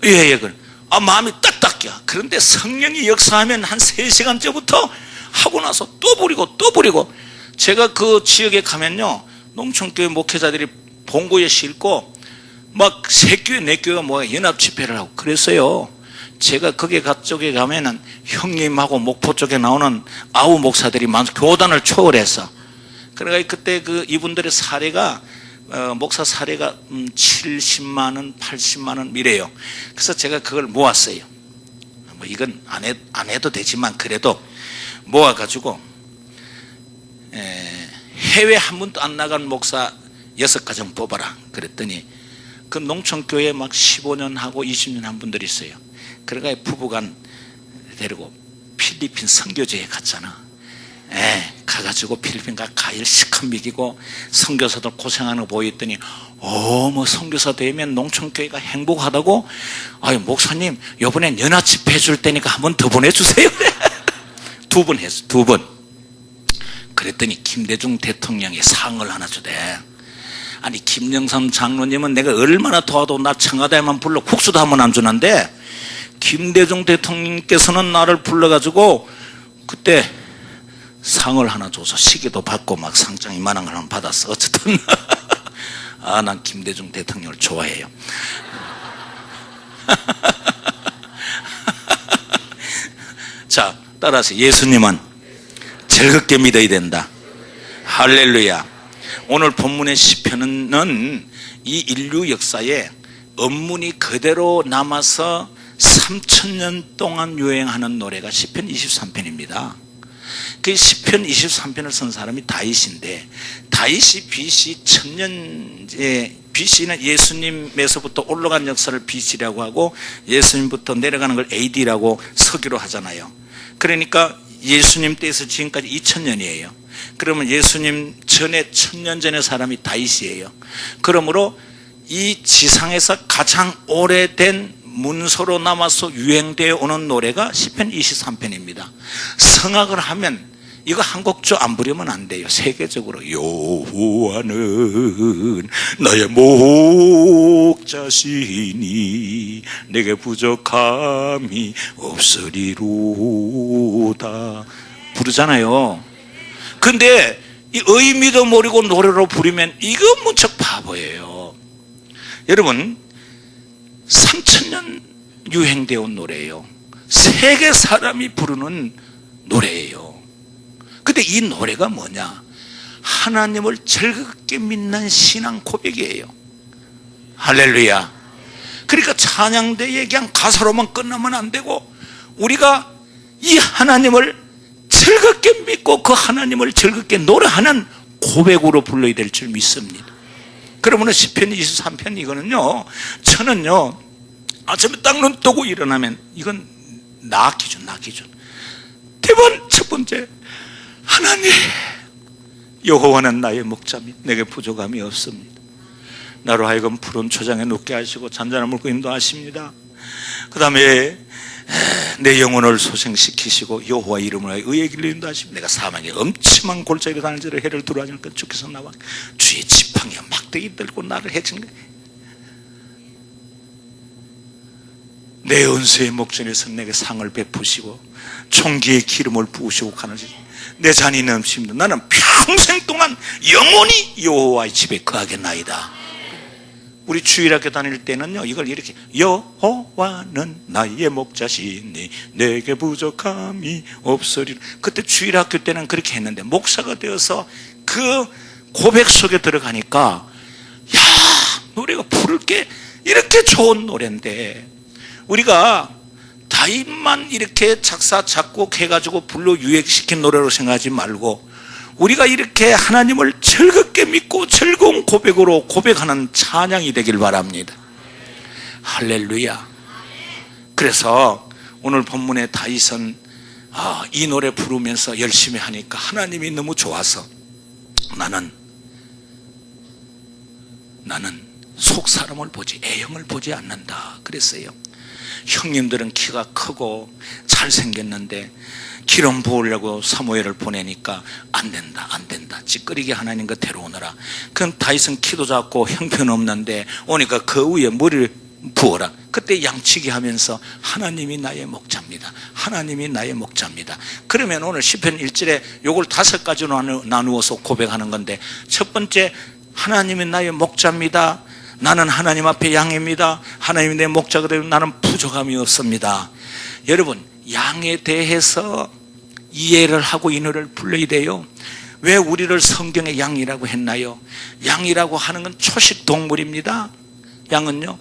예 그래. 마음이 딱딱해. 그런데 성령이 역사하면 한 3시간째부터 하고 나서 또 부리고 제가 그 지역에 가면요 농촌교회 목회자들이 봉고에 싣고 막 세 교회 네 교회가 뭐 연합 집회를 하고 그랬어요. 제가 거기 쪽에 가면은 형님하고 목포 쪽에 나오는 아우 목사들이 교단을 초월해서, 그러니까 그때 그 이분들의 사례가 목사 사례가 70만 원, 80만 원 이래요. 그래서 제가 그걸 모았어요. 뭐 이건 안 해도 되지만 그래도 모아가지고 해외 한 번도 안 나간 목사 6가정 뽑아라 그랬더니 그 농촌교회 막 15년 하고 20년 한 분들이 있어요. 그러니까 부부간 데리고 필리핀 선교제에 갔잖아. 가가지고 필리핀 과일 시컷 먹이고 선교사들 고생하는 거 보였더니 뭐 선교사 되면 농촌교회가 행복하다고. 아유 목사님 이번엔 연합집회 해줄 테니까 한 번 더 보내주세요. 2번 했어. 2번. 그랬더니 김대중 대통령이 상을 하나 주대. 아니 김영삼 장로님은 내가 얼마나 도와도 나 청와대에만 불러 국수도 한 번 안 주는데 김대중 대통령께서는 나를 불러가지고 그때 상을 하나 줘서 시계도 받고 막 상장 이만한 걸 하나 받았어. 어쨌든 난 김대중 대통령을 좋아해요. 자, 따라서 예수님은 즐겁게 믿어야 된다. 할렐루야. 오늘 본문의 시편은 이 인류 역사에 언문이 그대로 남아서 3000년 동안 유행하는 노래가 시편 23편입니다. 그 시편 23편을 쓴 사람이 다윗인데, 다윗이 BC 1000년에, BC는 예수님에서부터 올라간 역사를 BC라고 하고 예수님부터 내려가는 걸 AD라고 서기로 하잖아요. 그러니까 예수님 때에서 지금까지 2000년이에요. 그러면 예수님 전에 1000년 전의 사람이 다윗이에요. 그러므로 이 지상에서 가장 오래된 문서로 남아서 유행되어 오는 노래가 시편 23편입니다. 성악을 하면 이거 한 곡조 안 부르면 안 돼요. 세계적으로 여호와는 나의 목자시니 내게 부족함이 없으리로다 부르잖아요. 근데 이 의미도 모르고 노래로 부르면 이거 무척 바보예요. 여러분 3000년 유행되어 온 노래예요. 세계 사람이 부르는 노래예요. 근데 이 노래가 뭐냐? 하나님을 즐겁게 믿는 신앙 고백이에요. 할렐루야. 그러니까 찬양대에 그냥 가사로만 끝나면 안 되고 우리가 이 하나님을 즐겁게 믿고 그 하나님을 즐겁게 노래하는 고백으로 불러야 될 줄 믿습니다. 그러면 시편 23편 이거는요, 저는요 아침에 딱 눈 뜨고 일어나면 이건 나 기준. 대번 첫 번째, 하나님 여호와는 나의 목자미 내게 부족함이 없습니다. 나로 하여금 푸른 초장에 눕게 하시고 잔잔한 물고 인도하십니다. 그 다음에 내 영혼을 소생시키시고 여호와 이름으로 의의 길로 인도하십니다. 내가 사망의 엄침한 골짜기로 다니는 자를 해를 두루하니까 주께서 나와 주의 지팡이와 막대기 들고 나를 해친 거예요. 내 은수의 목전에서 내게 상을 베푸시고 총기의 기름을 부으시고 가는지 내 잔이 넘칩니다. 나는 평생 동안 영원히 여호와의 집에 거하겠나이다. 우리 주일학교 다닐 때는요 이걸 이렇게 여호와는 나의 목자시니 내게 부족함이 없으리라. 그때 주일학교 때는 그렇게 했는데 목사가 되어서 그 고백 속에 들어가니까 야, 노래가 부를 게 이렇게 좋은 노래인데 우리가 다윗만 이렇게 작사 작곡해가지고 불러 유행시킨 노래로 생각하지 말고 우리가 이렇게 하나님을 즐겁게 믿고 즐거운 고백으로 고백하는 찬양이 되길 바랍니다. 할렐루야. 그래서 오늘 본문의 다윗은 이 노래 부르면서 열심히 하니까 하나님이 너무 좋아서 나는 속 사람을 보지 애형을 보지 않는다 그랬어요. 형님들은 키가 크고 잘생겼는데 기름 부으려고 사무엘을 보내니까 안 된다 찌끄리게 하나님 거 데려오너라. 그럼 다윗은 키도 작고 형편없는데 오니까 그 위에 머리를 부어라. 그때 양치기 하면서 하나님이 나의 목자입니다. 하나님이 나의 목자입니다. 그러면 오늘 시편 1절에 요걸 5가지로 나누어서 고백하는 건데 첫 번째 하나님이 나의 목자입니다. 나는 하나님 앞에 양입니다. 하나님이 내 목자가 되면 나는 부족함이 없습니다. 여러분, 양에 대해서 이해를 하고 이 노래를 불러야 돼요. 왜 우리를 성경에 양이라고 했나요? 양이라고 하는 건 초식 동물입니다. 양은요,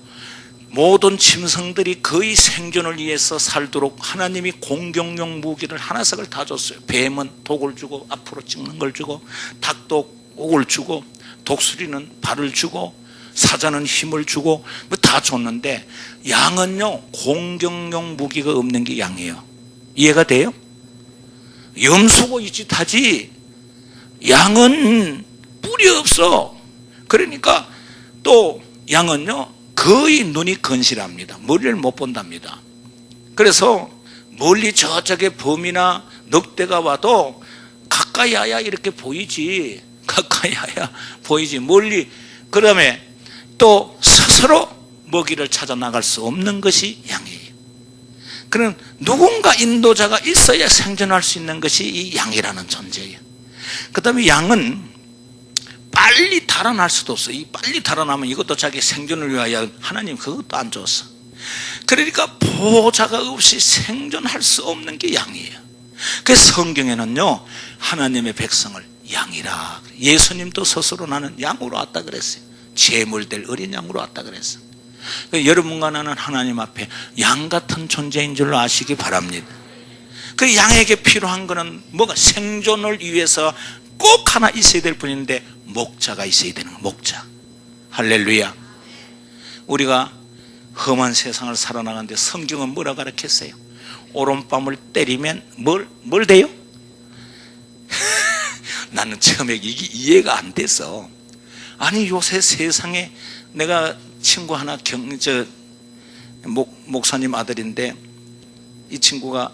모든 짐승들이 거의 생존을 위해서 살도록 하나님이 공격용 무기를 하나씩을 다 줬어요. 뱀은 독을 주고 앞으로 찍는 걸 주고, 닭도 옥을 주고, 독수리는 발을 주고, 사자는 힘을 주고, 뭐 다 줬는데 양은요, 공격용 무기가 없는 게 양이에요. 이해가 돼요? 염소고 이 짓 하지 양은 뿔이 없어. 그러니까 또 양은요, 거의 눈이 건실합니다. 머리를 못 본답니다. 그래서 멀리 저쪽에 범이나 늑대가 와도 가까이 와야 이렇게 보이지. 가까이 와야 보이지. 멀리. 그 다음에 또 스스로 먹이를 찾아 나갈 수 없는 것이 양이에요. 그럼 누군가 인도자가 있어야 생존할 수 있는 것이 이 양이라는 존재예요. 그 다음에 양은 빨리 달아날 수도 없어. 이 빨리 달아나면 이것도 자기 생존을 위하여 하나님 그것도 안 줬어. 그러니까 보호자가 없이 생존할 수 없는 게 양이에요. 그래서 성경에는요, 하나님의 백성을 양이라. 예수님도 스스로 나는 양으로 왔다 그랬어요. 제물될 어린 양으로 왔다 그랬어요. 여러분과 나는 하나님 앞에 양 같은 존재인 줄로 아시기 바랍니다. 그 양에게 필요한 것은 뭐가? 생존을 위해서 꼭 하나 있어야 될 뿐인데 목자가 있어야 되는 거야. 목자. 할렐루야. 우리가 험한 세상을 살아나가는데 성경은 뭐라 가르쳤어요? 오른밤을 때리면 뭘 돼요? 나는 처음에 이게 이해가 안 돼서, 아니 요새 세상에, 내가 친구 하나 목사님 아들인데, 이 친구가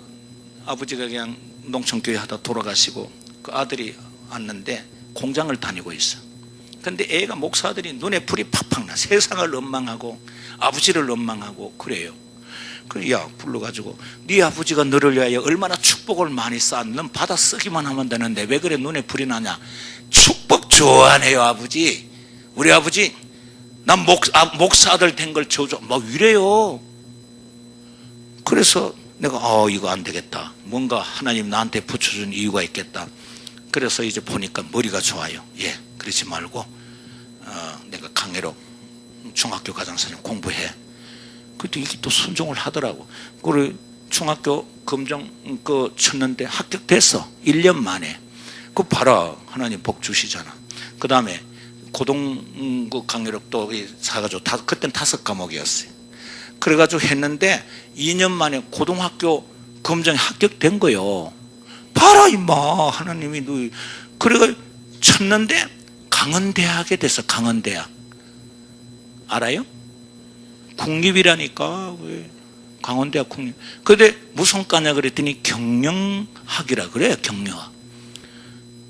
아버지가 그냥 농촌교회 하다 돌아가시고 그 아들이 왔는데 공장을 다니고 있어. 근데 애가 목사 아들이 눈에 불이 팍팍 나. 세상을 원망하고 아버지를 원망하고 그래요. 그래, 야 불러가지고, 네 아버지가 너를 위하여 얼마나 축복을 많이 쌓는, 받아 쓰기만 하면 되는데 왜 그래 눈에 불이 나냐. 축복 좋아하네요 아버지. 우리 아버지 난 목사 아들 된 걸 저줘 막 이래요. 그래서 내가 이거 안 되겠다. 뭔가 하나님 나한테 붙여준 이유가 있겠다. 그래서 이제 보니까 머리가 좋아요. 예, 그러지 말고 내가 강해로 중학교 가정선생님 공부해. 그때 이게 또 순종을 하더라고. 그리고 중학교 검정 쳤는데 합격됐어. 1년 만에. 그거 봐라, 하나님 복 주시잖아. 그 다음에 고등 강의력 또 사가지고 그때는 5과목이었어요. 그래가지고 했는데 2년 만에 고등학교 검정에 합격된 거요. 봐라 임마, 하나님이 너. 그래가 쳤는데 강원대학에 됐어. 강원대학 알아요? 국립이라니까. 왜 강원대학 국립. 근데 무슨 과냐 그랬더니 경영학이라 그래. 경영학.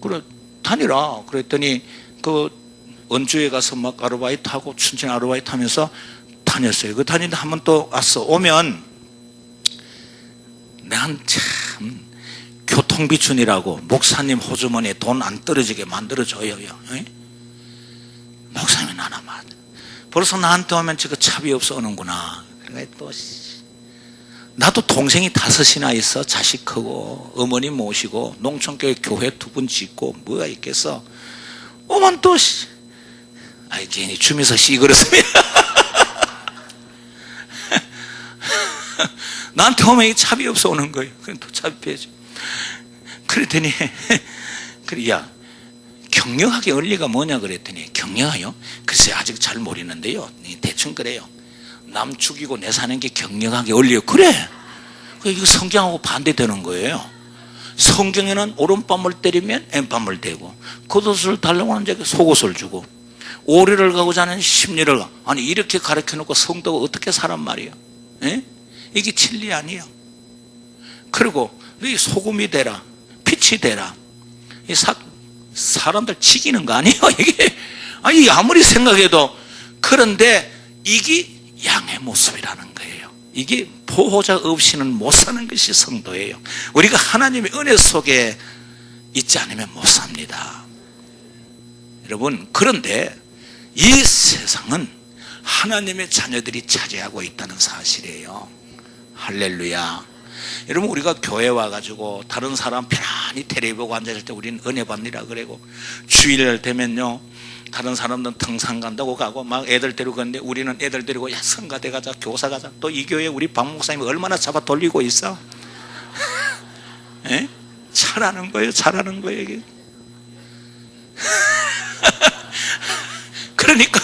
그래 다니라 그랬더니 그 원주에 가서 막 아르바이트 하고 춘천 아르바이트 하면서 다녔어요. 그 다니는데 한 번 또 왔어. 오면 난 참 교통비준이라고 목사님 호주머니에 돈 안 떨어지게 만들어줘요. 목사님이 나나 말. 벌써 나한테 오면 저거 차비 없어 오는구나. 그러니까 또 나도 동생이 5이나 있어. 자식 크고 어머니 모시고 농촌교회 교회 2분 짓고 뭐가 있겠어. 오면 또 아이 괜히 주면서 씨그러으면 나한테 오면 차비 없어 오는 거예요. 그럼 또 차비 빼줘. 그랬더니 그래, 야 경영학의 원리가 뭐냐 그랬더니, 경영하요? 글쎄 아직 잘 모르는데요, 대충 그래요. 남 죽이고 내 사는 게 경영학의 원리예요. 그래, 이거 성경하고 반대되는 거예요. 성경에는 오른밤을 때리면 왼밤을 대고, 겉옷을 달라고 하는 자에게 속옷을 주고, 오리를 가고자 하는 심리를, 아니 이렇게 가르쳐놓고 성도가 어떻게 사란 말이에요? 에? 이게 진리 아니에요. 그리고 너희 소금이 되라, 빛이 되라. 이 사람들 지기는 거 아니에요 이게? 아니 아무리 생각해도. 그런데 이게 양의 모습이라는 거예요. 이게 보호자 없이는 못 사는 것이 성도예요. 우리가 하나님의 은혜 속에 있지 않으면 못 삽니다. 여러분, 그런데 이 세상은 하나님의 자녀들이 차지하고 있다는 사실이에요. 할렐루야. 여러분, 우리가 교회 와가지고 다른 사람 편안히 텔레비 보고 앉아있을 때 우리는 은혜 받느라 그러고, 주일 되면요 다른 사람들은 등산 간다고 가고 막 애들 데리고 가는데 우리는 애들 데리고 야 성가대 가자, 교사 가자. 또 이 교회 우리 박 목사님이 얼마나 잡아 돌리고 있어. 에? 잘하는 거예요, 잘하는 거예요 이게. 그러니까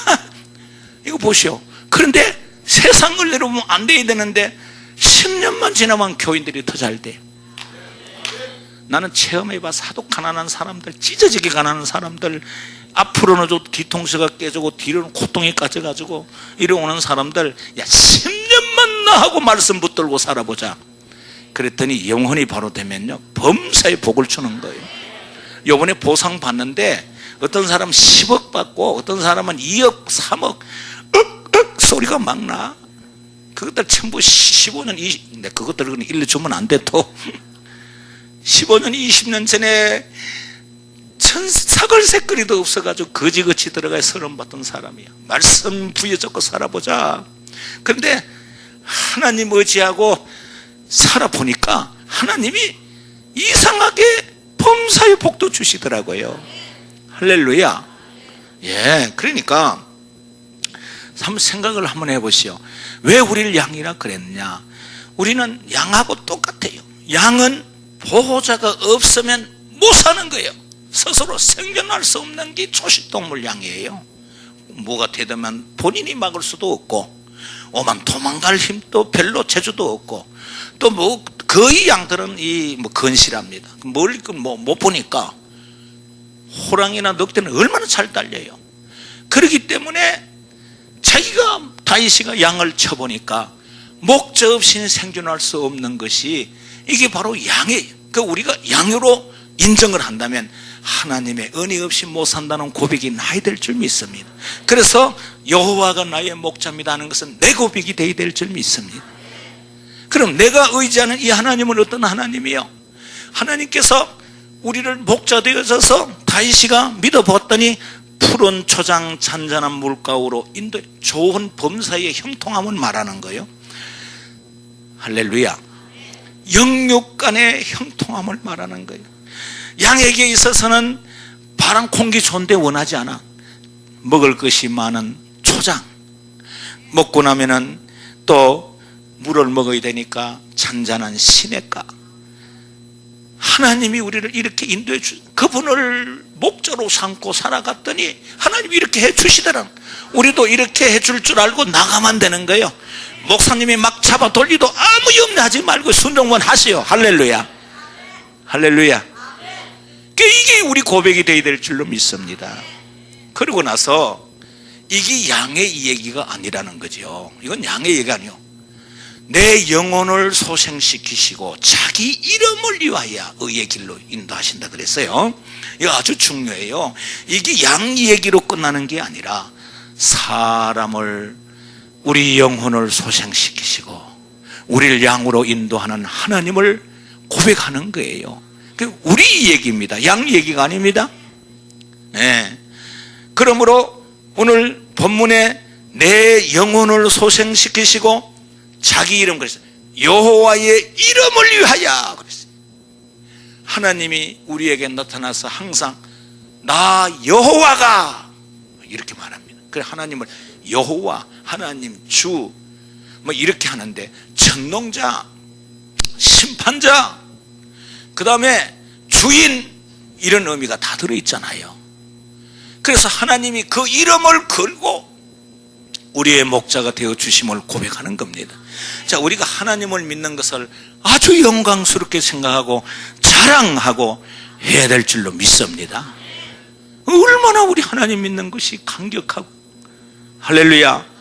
이거 보시오. 그런데 세상을 내려보면 안 돼야 되는데 10년만 지나면 교인들이 더 잘 돼. 나는 체험해봐서 하도 가난한 사람들, 찢어지게 가난한 사람들, 앞으로는 좀 뒤통수가 깨지고 뒤로는 고통이 까져가지고 이리 오는 사람들, 야 10년만 나 하고 말씀 붙들고 살아보자. 그랬더니 영혼이 바로 되면요 범사에 복을 주는 거예요. 요번에 보상 받는데 어떤 사람은 10억 받고 어떤 사람은 2억 3억 소리가 막 나. 그것들 전부 15년 20, 그것들은 일러 주면 안 돼. 또 15년 20년 전에 사글색거리도 없어가지고 거지같이 들어가야 서름 받던 사람이야. 말씀 부여잡고 살아보자. 그런데 하나님 의지하고 살아보니까 하나님이 이상하게 범사의 복도 주시더라고요. 할렐루야. 예, 그러니까 한번 생각을 한번 해보시오. 왜 우리를 양이라 그랬냐? 우리는 양하고 똑같아요. 양은 보호자가 없으면 못 사는 거예요. 스스로 생존할 수 없는 게 초식동물 양이에요. 뭐가 되면 본인이 막을 수도 없고, 오만 도망갈 힘도 별로 재주도 없고, 또 뭐 거의 양들은 이 뭐 건실합니다. 뭘 못 보니까 호랑이나 늑대는 얼마나 잘 달려요. 그렇기 때문에 자기가 다윗이가 양을 쳐보니까 목적 없이는 생존할 수 없는 것이 이게 바로 양이에요. 그 우리가 양으로 인정을 한다면 하나님의 은혜 없이 못 산다는 고백이 나야 될 줄 믿습니다. 그래서 여호와가 나의 목자입니다 하는 것은 내 고백이 되어야 될 줄 믿습니다. 그럼 내가 의지하는 이 하나님은 어떤 하나님이요? 하나님께서 우리를 목자 되어져서 다윗이가 믿어봤더니 푸른 초장 잔잔한 물가로 인도해 좋은 범사의 형통함을 말하는 거예요. 할렐루야. 영육 간의 형통함을 말하는 거예요. 양에게 있어서는 바람 공기 좋은데 원하지 않아. 먹을 것이 많은 초장, 먹고 나면은 또 물을 먹어야 되니까 잔잔한 시냇가. 하나님이 우리를 이렇게 인도해 그분을 목자로 삼고 살아갔더니 하나님이 이렇게 해 주시더라. 우리도 이렇게 해 줄 줄 알고 나가면 되는 거예요. 목사님이 막 잡아 돌리도 아무 염려하지 말고 순종만 하세요. 할렐루야. 할렐루야. 이게 우리 고백이 되어야 될 줄로 믿습니다. 그러고 나서 이게 양의 얘기가 아니라는 거죠. 이건 양의 얘기가 아니에요. 내 영혼을 소생시키시고 자기 이름을 위하여 의의 길로 인도하신다 그랬어요. 이거 아주 중요해요. 이게 양 얘기로 끝나는 게 아니라 사람을, 우리 영혼을 소생시키시고 우리를 양으로 인도하는 하나님을 고백하는 거예요. 우리 얘기입니다. 양 얘기가 아닙니다. 네. 그러므로 오늘 본문에 내 영혼을 소생시키시고 자기 이름, 그랬어요. 여호와의 이름을 위하여 그랬어요. 하나님이 우리에게 나타나서 항상 나 여호와가 이렇게 말합니다. 그래 하나님을 여호와, 하나님, 주 뭐 이렇게 하는데 전농자, 심판자, 그 다음에 주인, 이런 의미가 다 들어있잖아요. 그래서 하나님이 그 이름을 걸고 우리의 목자가 되어 주심을 고백하는 겁니다. 자, 우리가 하나님을 믿는 것을 아주 영광스럽게 생각하고 자랑하고 해야 될 줄로 믿습니다. 얼마나 우리 하나님 믿는 것이 감격하고, 할렐루야.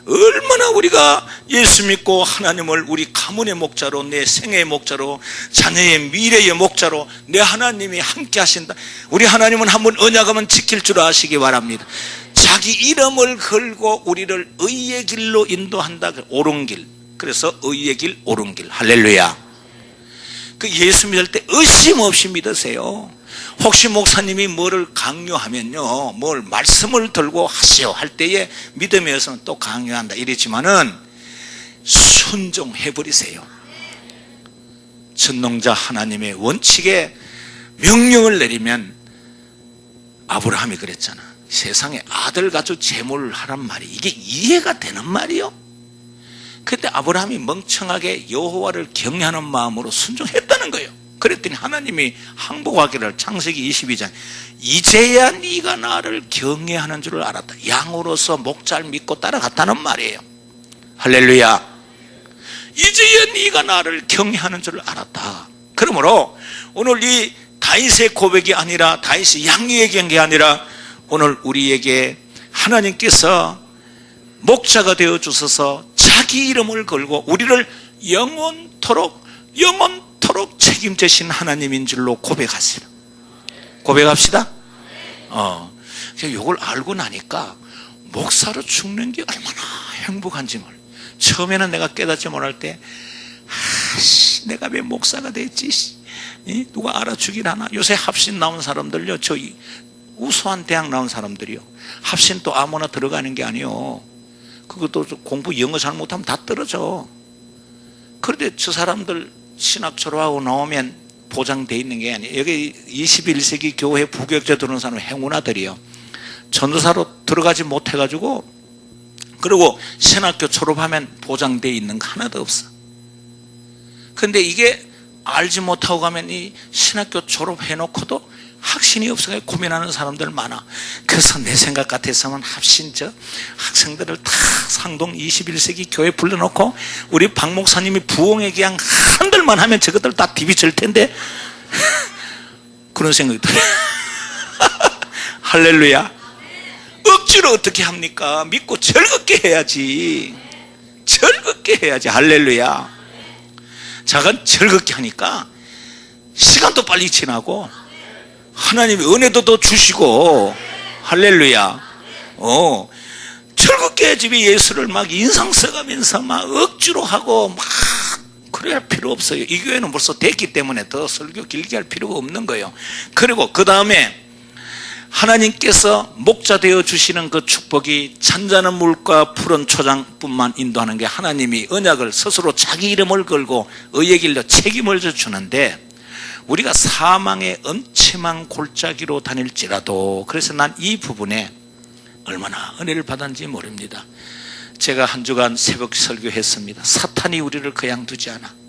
얼마나 우리가 예수 믿고 하나님을 우리 가문의 목자로, 내 생애의 목자로, 자녀의 미래의 목자로 내 하나님이 함께 하신다. 우리 하나님은 한번 언약하면 지킬 줄 아시기 바랍니다. 자기 이름을 걸고 우리를 의의 길로 인도한다. 옳은 길. 그래서 의의 길, 옳은 길. 할렐루야. 그 예수 믿을 때 의심 없이 믿으세요. 혹시 목사님이 뭐를 강요하면요, 뭘 말씀을 들고 하시오 할 때에 믿음의 여성은 또 강요한다 이랬지만은 순종해버리세요. 전능자 하나님의 원칙에 명령을 내리면, 아브라함이 그랬잖아. 세상에 아들 가지고 제물을 하란 말이 이게 이해가 되는 말이요? 그때 아브라함이 멍청하게 여호와를 경외하는 마음으로 순종했다는 거예요. 그랬더니 하나님이 항복하기를, 창세기 22장, 이제야 네가 나를 경외하는 줄을 알았다. 양으로서 목자를 믿고 따라갔다는 말이에요. 할렐루야. 이제야 네가 나를 경외하는 줄을 알았다. 그러므로 오늘 이 다윗의 고백이 아니라, 다윗이 양리의 경계 아니라, 오늘 우리에게 하나님께서 목자가 되어 주셔서 자기 이름을 걸고 우리를 영원토록 책임지신 하나님인 줄로 고백하시라. 고백합시다. 이걸 알고 나니까 목사로 죽는 게 얼마나 행복한지 몰라. 처음에는 내가 깨닫지 못할 때, 내가 왜 목사가 됐지? 누가 알아주길 하나? 요새 합신 나온 사람들요, 저 우수한 대학 나온 사람들이요, 합신 또 아무나 들어가는 게 아니요, 그것도 공부 영어 잘못하면 다 떨어져. 그런데 저 사람들 신학 졸업하고 나오면 보장돼 있는 게 아니에요. 여기 21세기 교회 부교육자 들어오는 사람은 행운아들이요, 전도사로 들어가지 못해가지고, 그리고 신학교 졸업하면 보장돼 있는 거 하나도 없어. 근데 이게 알지 못하고 가면 이 신학교 졸업해놓고도 확신이 없어서 고민하는 사람들 많아. 그래서 내 생각 같아서는 합신 학생들을 다 상동 21세기 교회 불러놓고 우리 박 목사님이 부흥회 그냥 한들만 하면 저것들 다 디비질 텐데 그런 생각이 들어요. 할렐루야. 억지로 어떻게 합니까? 믿고 즐겁게 해야지. 즐겁게 해야지. 할렐루야. 자가 즐겁게 하니까 시간도 빨리 지나고 하나님의 은혜도 더 주시고, 할렐루야. 즐겁게 집에 예수를 막 인상 써가면서 막 억지로 하고 막 그래야 할 필요 없어요. 이 교회는 벌써 됐기 때문에 더 설교 길게 할 필요가 없는 거예요. 그리고 그 다음에 하나님께서 목자 되어 주시는 그 축복이 잔잔한 물과 푸른 초장뿐만 인도하는 게, 하나님이 언약을 스스로 자기 이름을 걸고 의의 길로 책임을 져주는데, 우리가 사망의 음침한 골짜기로 다닐지라도, 그래서 난 이 부분에 얼마나 은혜를 받았는지 모릅니다. 제가 한 주간 새벽 설교했습니다. 사탄이 우리를 그냥 두지 않아.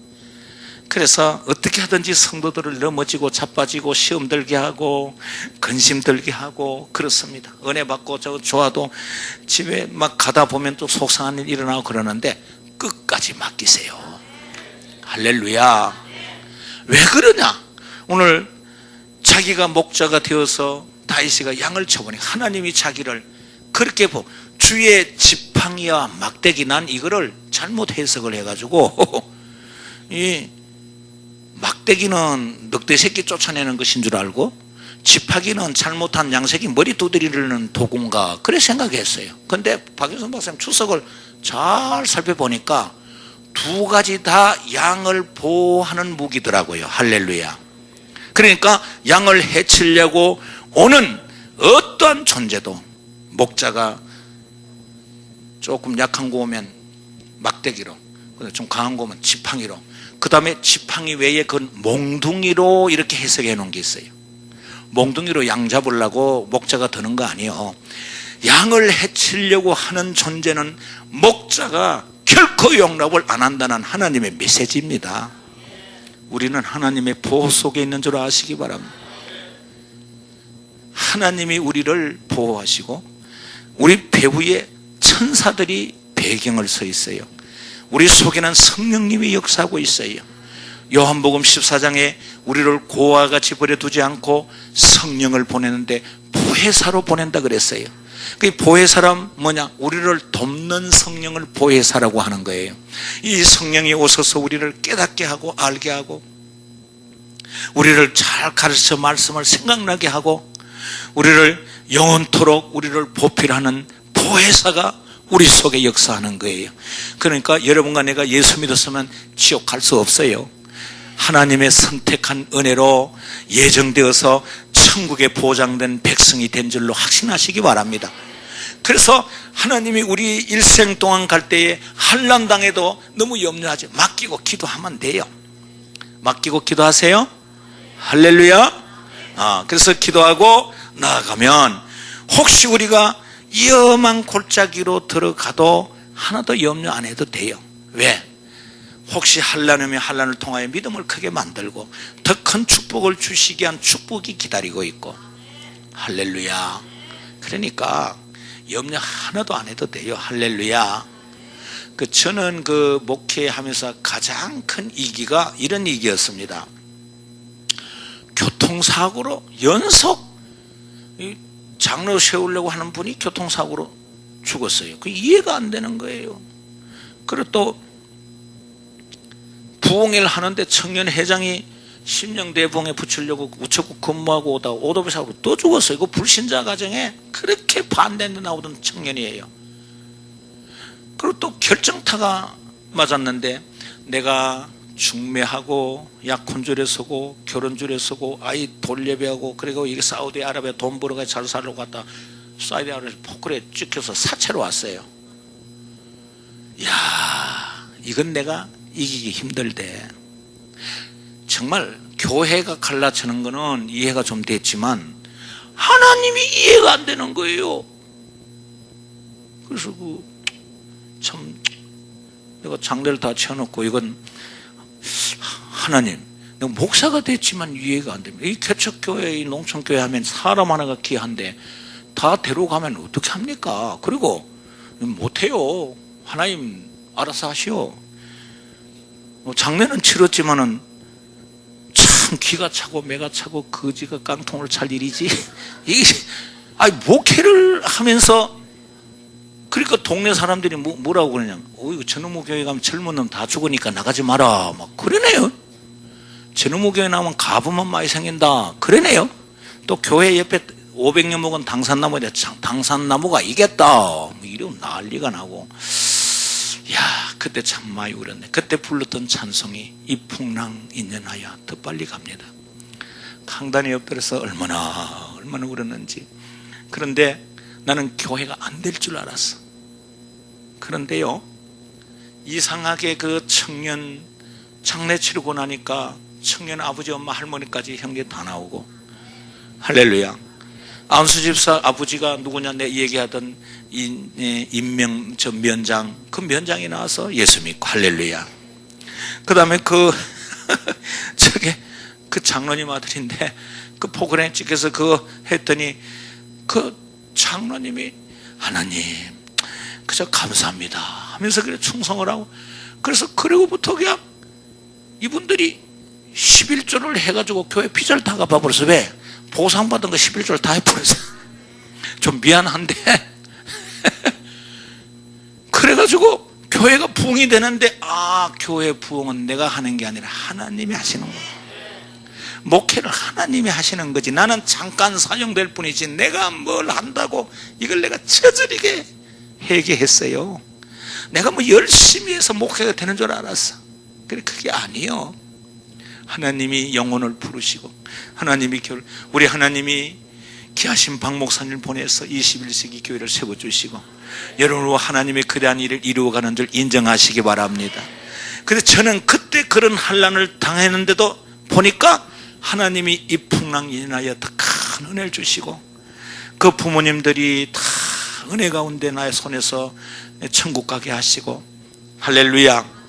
그래서 어떻게 하든지 성도들을 넘어지고 자빠지고 시험 들게 하고 근심 들게 하고 그렇습니다. 은혜 받고 저 좋아도 집에 막 가다 보면 또 속상한 일 일어나고 그러는데 끝까지 맡기세요. 할렐루야. 왜 그러냐? 오늘 자기가 목자가 되어서 다윗이가 양을 쳐보니 하나님이 자기를 그렇게 주의 지팡이와 막대기, 난 이거를 잘못 해석을 해가지고 이 막대기는 늑대 새끼 쫓아내는 것인 줄 알고 지팡이는 잘못한 양새끼 머리 두드리는 도구인가 그래 생각했어요. 근데 박유선 박사님 추석을 잘 살펴보니까 두 가지 다 양을 보호하는 무기더라고요. 할렐루야. 그러니까 양을 해치려고 오는 어떠한 존재도 목자가 조금 약한 거 오면 막대기로, 좀 강한 거 오면 지팡이로, 그 다음에 지팡이 외에 그건 몽둥이로 이렇게 해석해 놓은 게 있어요. 몽둥이로 양 잡으려고 목자가 드는 거 아니에요. 양을 해치려고 하는 존재는 목자가 결코 용납을 안 한다는 하나님의 메시지입니다. 우리는 하나님의 보호 속에 있는 줄 아시기 바랍니다. 하나님이 우리를 보호하시고 우리 배후에 천사들이 배경을 서 있어요. 우리 속에는 성령님이 역사하고 있어요. 요한복음 14장에 우리를 고와 같이 버려두지 않고 성령을 보내는데 보혜사로 보낸다 그랬어요. 그 보혜사란 뭐냐? 우리를 돕는 성령을 보혜사라고 하는 거예요. 이 성령이 오셔서 우리를 깨닫게 하고 알게 하고 우리를 잘 가르쳐 말씀을 생각나게 하고 우리를 영원토록 우리를 보필하는 보혜사가 우리 속에 역사하는 거예요. 그러니까 여러분과 내가 예수 믿었으면 지옥 갈 수 없어요. 하나님의 선택한 은혜로 예정되어서 천국에 보장된 백성이 된 줄로 확신하시기 바랍니다. 그래서 하나님이 우리 일생 동안 갈 때에 환난 당해도 너무 염려하지, 맡기고 기도하면 돼요. 맡기고 기도하세요. 할렐루야. 그래서 기도하고 나아가면 혹시 우리가 위험한 골짜기로 들어가도 하나도 염려 안 해도 돼요. 왜? 혹시 환난이면 환난을 통하여 믿음을 크게 만들고 더 큰 축복을 주시기 위한 축복이 기다리고 있고. 할렐루야. 그러니까 염려 하나도 안 해도 돼요. 할렐루야. 저는 목회하면서 가장 큰 위기가 이런 위기였습니다. 교통사고로 연속 장로 세우려고 하는 분이 교통사고로 죽었어요. 그 이해가 안 되는 거예요. 그리고 또 부흥회를 하는데 청년회장이 심령대봉에 붙이려고 우체국 근무하고 오다가 오토바이 사고로 또 죽었어요. 그 불신자 가정에 그렇게 반대하는데 나오던 청년이에요. 그리고 또 결정타가 맞았는데 내가 중매하고 약혼줄에 서고 결혼줄에 서고 아이 돌예배하고 그리고 이게 사우디아라비아 돈 벌어가 잘 살려고 갔다 사우디아라비아 포크레 찍혀서 사채로 왔어요. 이야, 이건 내가 이기기 힘들대. 정말 교회가 갈라치는 거는 이해가 좀 됐지만 하나님이 이해가 안 되는 거예요. 그래서 참 내가 장례를 다 채워놓고 이건 하나님, 내가 목사가 됐지만 이해가 안 됩니다. 이 개척교회, 이 농촌교회 하면 사람 하나가 귀한데 다 데려가면 어떻게 합니까? 그리고 못해요. 하나님 알아서 하시오. 장례는 치렀지만은 참 기가 차고 매가 차고 거지가 깡통을 찰 일이지. 이게 목회를 하면서 그러니까 동네 사람들이 뭐라고 그러냐? 이거 전우무 교회 가면 젊은 놈 다 죽으니까 나가지 마라. 막 그러네요. 전우무 교회 나오면 가부만 많이 생긴다. 그러네요. 또 교회 옆에 500년 먹은 당산나무에 당산나무가 이겼다. 이러면 난리가 나고. 야, 그때 참 많이 울었네. 그때 불렀던 찬송이 이 풍랑 인연하여 더 빨리 갑니다. 강단에 엎드려서 얼마나 울었는지. 그런데 나는 교회가 안 될 줄 알았어. 그런데요, 이상하게 그 청년 장례 치르고 나니까 청년 아버지 엄마 할머니까지 형제 다 나오고. 할렐루야. 안수 집사 아버지가 누구냐 내 얘기하던 면장, 그 면장이 나와서 예수 믿고. 할렐루야. 그 다음에 그 장로님 아들인데 그 포그램 찍혀서 했더니 그 장로님이 하나님 그저 감사합니다 하면서 그래 충성을 하고. 그래서 그리고부터 그냥 이분들이 11조를 해가지고 교회 피자를 다 갚아버렸어. 왜? 보상받은 거 11조를 다 해버렸어. 좀 미안한데 그래가지고 교회가 부흥이 되는데 교회 부흥은 내가 하는 게 아니라 하나님이 하시는 거야. 목회를 하나님이 하시는 거지. 나는 잠깐 사용될 뿐이지 내가 뭘 한다고 이걸 내가 저절이게 회개했어요. 내가 열심히 해서 목회가 되는 줄 알았어. 그게 아니에요. 하나님이 영혼을 부르시고 우리 하나님이 귀하신 박 목사님을 보내서 21세기 교회를 세워주시고 여러분과 하나님의 그대한 일을 이루어가는 줄 인정하시기 바랍니다. 그래서 저는 그때 그런 환난을 당했는데도 보니까 하나님이 이 풍랑 인하여 더 큰 은혜를 주시고 그 부모님들이 다 은혜 가운데 나의 손에서 천국 가게 하시고. 할렐루야.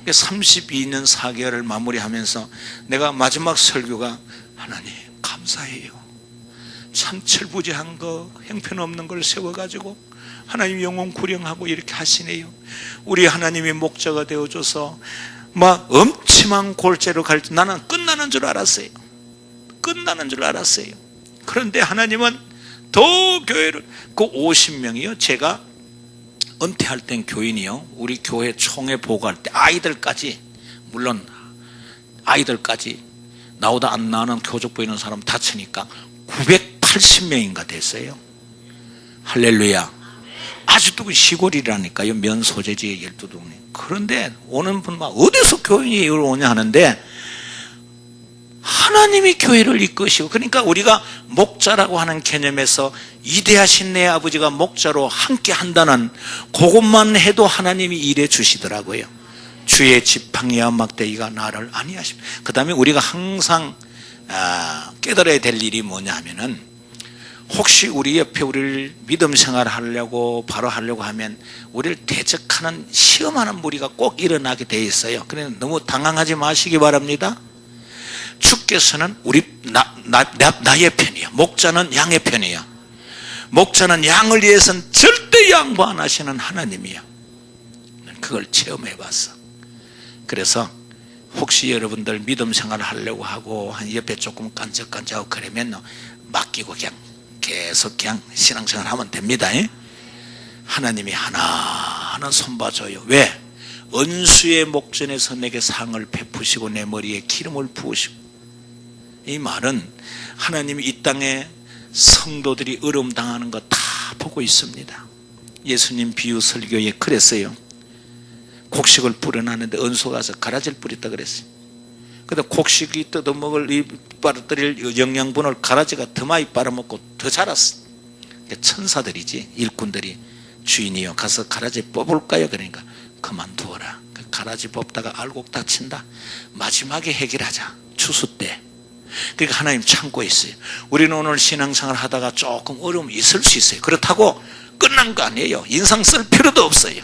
32년 4개월을 마무리하면서 내가 마지막 설교가 하나님 감사해요. 참 철부지한 거 형편없는 걸 세워가지고 하나님 영혼 구령하고 이렇게 하시네요. 우리 하나님이 목자가 되어줘서 막 엄침한 골짜기로 갈 때 나는 끝나는 줄 알았어요. 그런데 하나님은 더 교회를 50명이요 제가 은퇴할 땐 교인이요 우리 교회 총회 보고할 때 아이들까지, 물론 아이들까지 나오다 안 나오는 교적 보이는 사람 다 치니까 980명인가 됐어요. 할렐루야. 아직도 그 시골이라니까요. 면 소재지의 12동네. 그런데 오는 분만 어디서 교인이 여기 오냐 하는데 하나님이 교회를 이끄시고, 그러니까 우리가 목자라고 하는 개념에서 위대하신 내 아버지가 목자로 함께 한다는 그것만 해도 하나님이 일해 주시더라고요. 주의 지팡이와 막대기가 나를 아니하십니다. 그 다음에 우리가 항상 깨달아야 될 일이 뭐냐 하면은, 혹시 우리 옆에 우리를 믿음 생활 하려고 바로 하려고 하면 우리를 대적하는 시험하는 무리가 꼭 일어나게 돼 있어요. 그래서 너무 당황하지 마시기 바랍니다. 주께서는 나의 편이야. 목자는 양의 편이야. 목자는 양을 위해서는 절대 양보 안 하시는 하나님이야. 그걸 체험해 봤어. 그래서 혹시 여러분들 믿음 생활을 하려고 하고 한 옆에 조금 깐적깐적하고 그러면 맡기고 그냥 계속 그냥 신앙생활 하면 됩니다. 하나님이 하나하나 손봐줘요. 왜? 은수의 목전에서 내게 상을 베푸시고 내 머리에 기름을 부으시고. 이 말은 하나님이 이 땅에 성도들이 어려움 당하는 거 다 보고 있습니다. 예수님 비유 설교에 그랬어요. 곡식을 뿌려놨는데 은수가 가서 가라지를 뿌렸다 그랬어요. 근데 곡식이 뜯어먹을 이 빨아들일 영양분을 가라지가 더 많이 빨아먹고 더 자랐어. 천사들이지, 일꾼들이 주인이요 가서 가라지 뽑을까요? 그러니까 그만두어라. 가라지 뽑다가 알곡 다친다. 마지막에 해결하자. 추수 때. 그러니까 하나님 참고 있어요. 우리는 오늘 신앙생활 하다가 조금 어려움이 있을 수 있어요. 그렇다고 끝난 거 아니에요. 인상 쓸 필요도 없어요.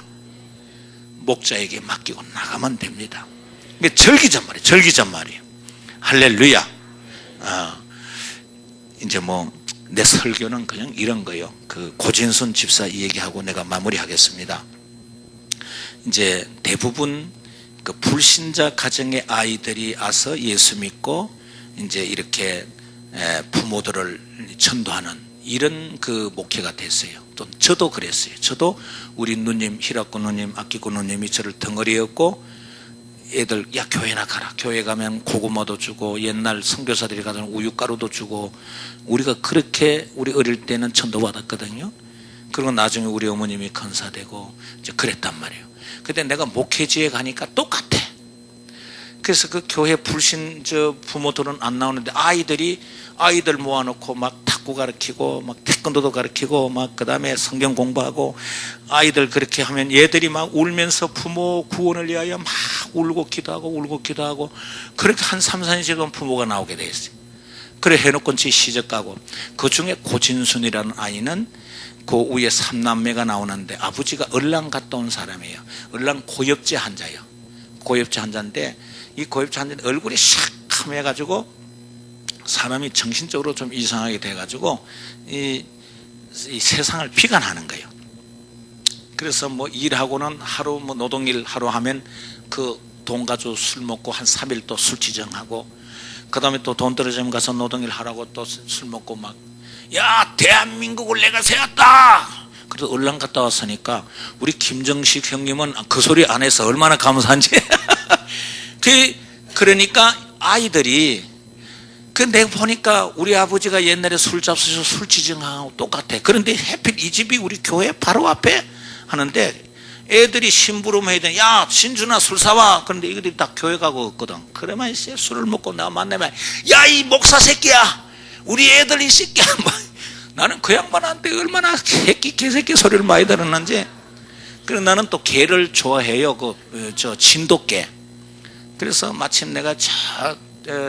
목자에게 맡기고 나가면 됩니다. 절기잔말이에요. 절기잔말이에요. 할렐루야. 이제 내 설교는 그냥 이런 거예요. 그 고진순 집사 이 얘기하고 내가 마무리하겠습니다. 이제 대부분 그 불신자 가정의 아이들이 와서 예수 믿고 이제 이렇게 부모들을 전도하는 이런 그 목회가 됐어요. 또 저도 그랬어요. 저도 우리 누님, 희락구 누님, 악기구 누님이 저를 덩어리에 업고 애들 야 교회나 가라. 교회 가면 고구마도 주고 옛날 선교사들이 가던 우유가루도 주고, 우리가 그렇게 우리 어릴 때는 전도받았거든요. 그리고 나중에 우리 어머님이 건사되고 이제 그랬단 말이에요. 근데 내가 목회지에 가니까 똑같아. 그래서 그 교회 불신 부모들은 안 나오는데 아이들 모아놓고 막 탁구 가르치고 막 태권도도 가르치고 막 그 다음에 성경 공부하고, 아이들 그렇게 하면 얘들이 막 울면서 부모 구원을 위하여 막 울고 기도하고 그렇게 한 3, 4년 지나면 부모가 나오게 돼 있어요. 그래 해놓고 시집 가고, 그 중에 고진순이라는 아이는 그 위에 3남매가 나오는데 아버지가 얼랑 갔다 온 사람이에요. 얼랑 고엽제 환자예요. 고엽제 환자인데 이 고엽제 환자는 얼굴이 샥하해가지고 사람이 정신적으로 좀 이상하게 돼가지고 이 세상을 비관하는 거예요. 그래서 일하고는 하루 노동일 하루 하면 그 돈 가지고 술 먹고 한 3일 또 술지정하고, 그 다음에 또 돈 떨어지면 가서 노동일 하라고 또 술 먹고 막, 야 대한민국을 내가 세웠다. 그래서 얼랑 갔다 왔으니까 우리 김정식 형님은 그 소리 안 해서 얼마나 감사한지. 그러니까 아이들이 내가 보니까 우리 아버지가 옛날에 술 잡수셔서 술지정하고 똑같아. 그런데 하필 이 집이 우리 교회 바로 앞에 하는데 애들이 심부름 해야 돼. 야 신준아 술 사와. 그런데 이들이 다 교회 가고 없거든. 그러면 이제 술을 먹고 내가 만나면 야 이 목사 새끼야, 우리 애들 이 새끼야. 나는 그 양반한테 얼마나 새끼 개새끼 소리를 많이 들었는지. 그래서 나는 또 개를 좋아해요. 진돗개. 그래서 마침 내가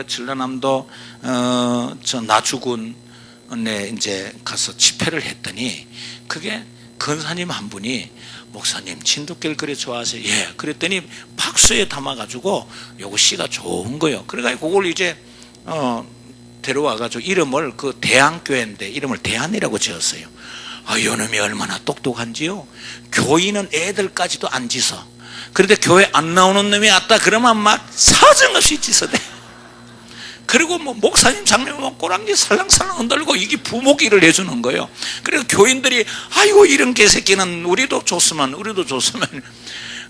전라남도 나주군에 이제 가서 집회를 했더니, 그게 권사님 한 분이 목사님 진돗개를 그래 좋아하세요? 예. 그랬더니 박스에 담아가지고 요거 씨가 좋은 거예요. 그래가지고 그걸 이제 데려와가지고 이름을 그 대한교회인데 이름을 대한이라고 지었어요. 요놈이 얼마나 똑똑한지요. 교인은 애들까지도 안 짖어. 그런데 교회 안 나오는 놈이 왔다 그러면 막 사정없이 짖어대. 그리고 목사님 장로님 꼬랑지 살랑살랑 흔들고 이게 부모기를 해주는 거예요. 그래서 교인들이 아이고 이런 개새끼는 우리도 줬으면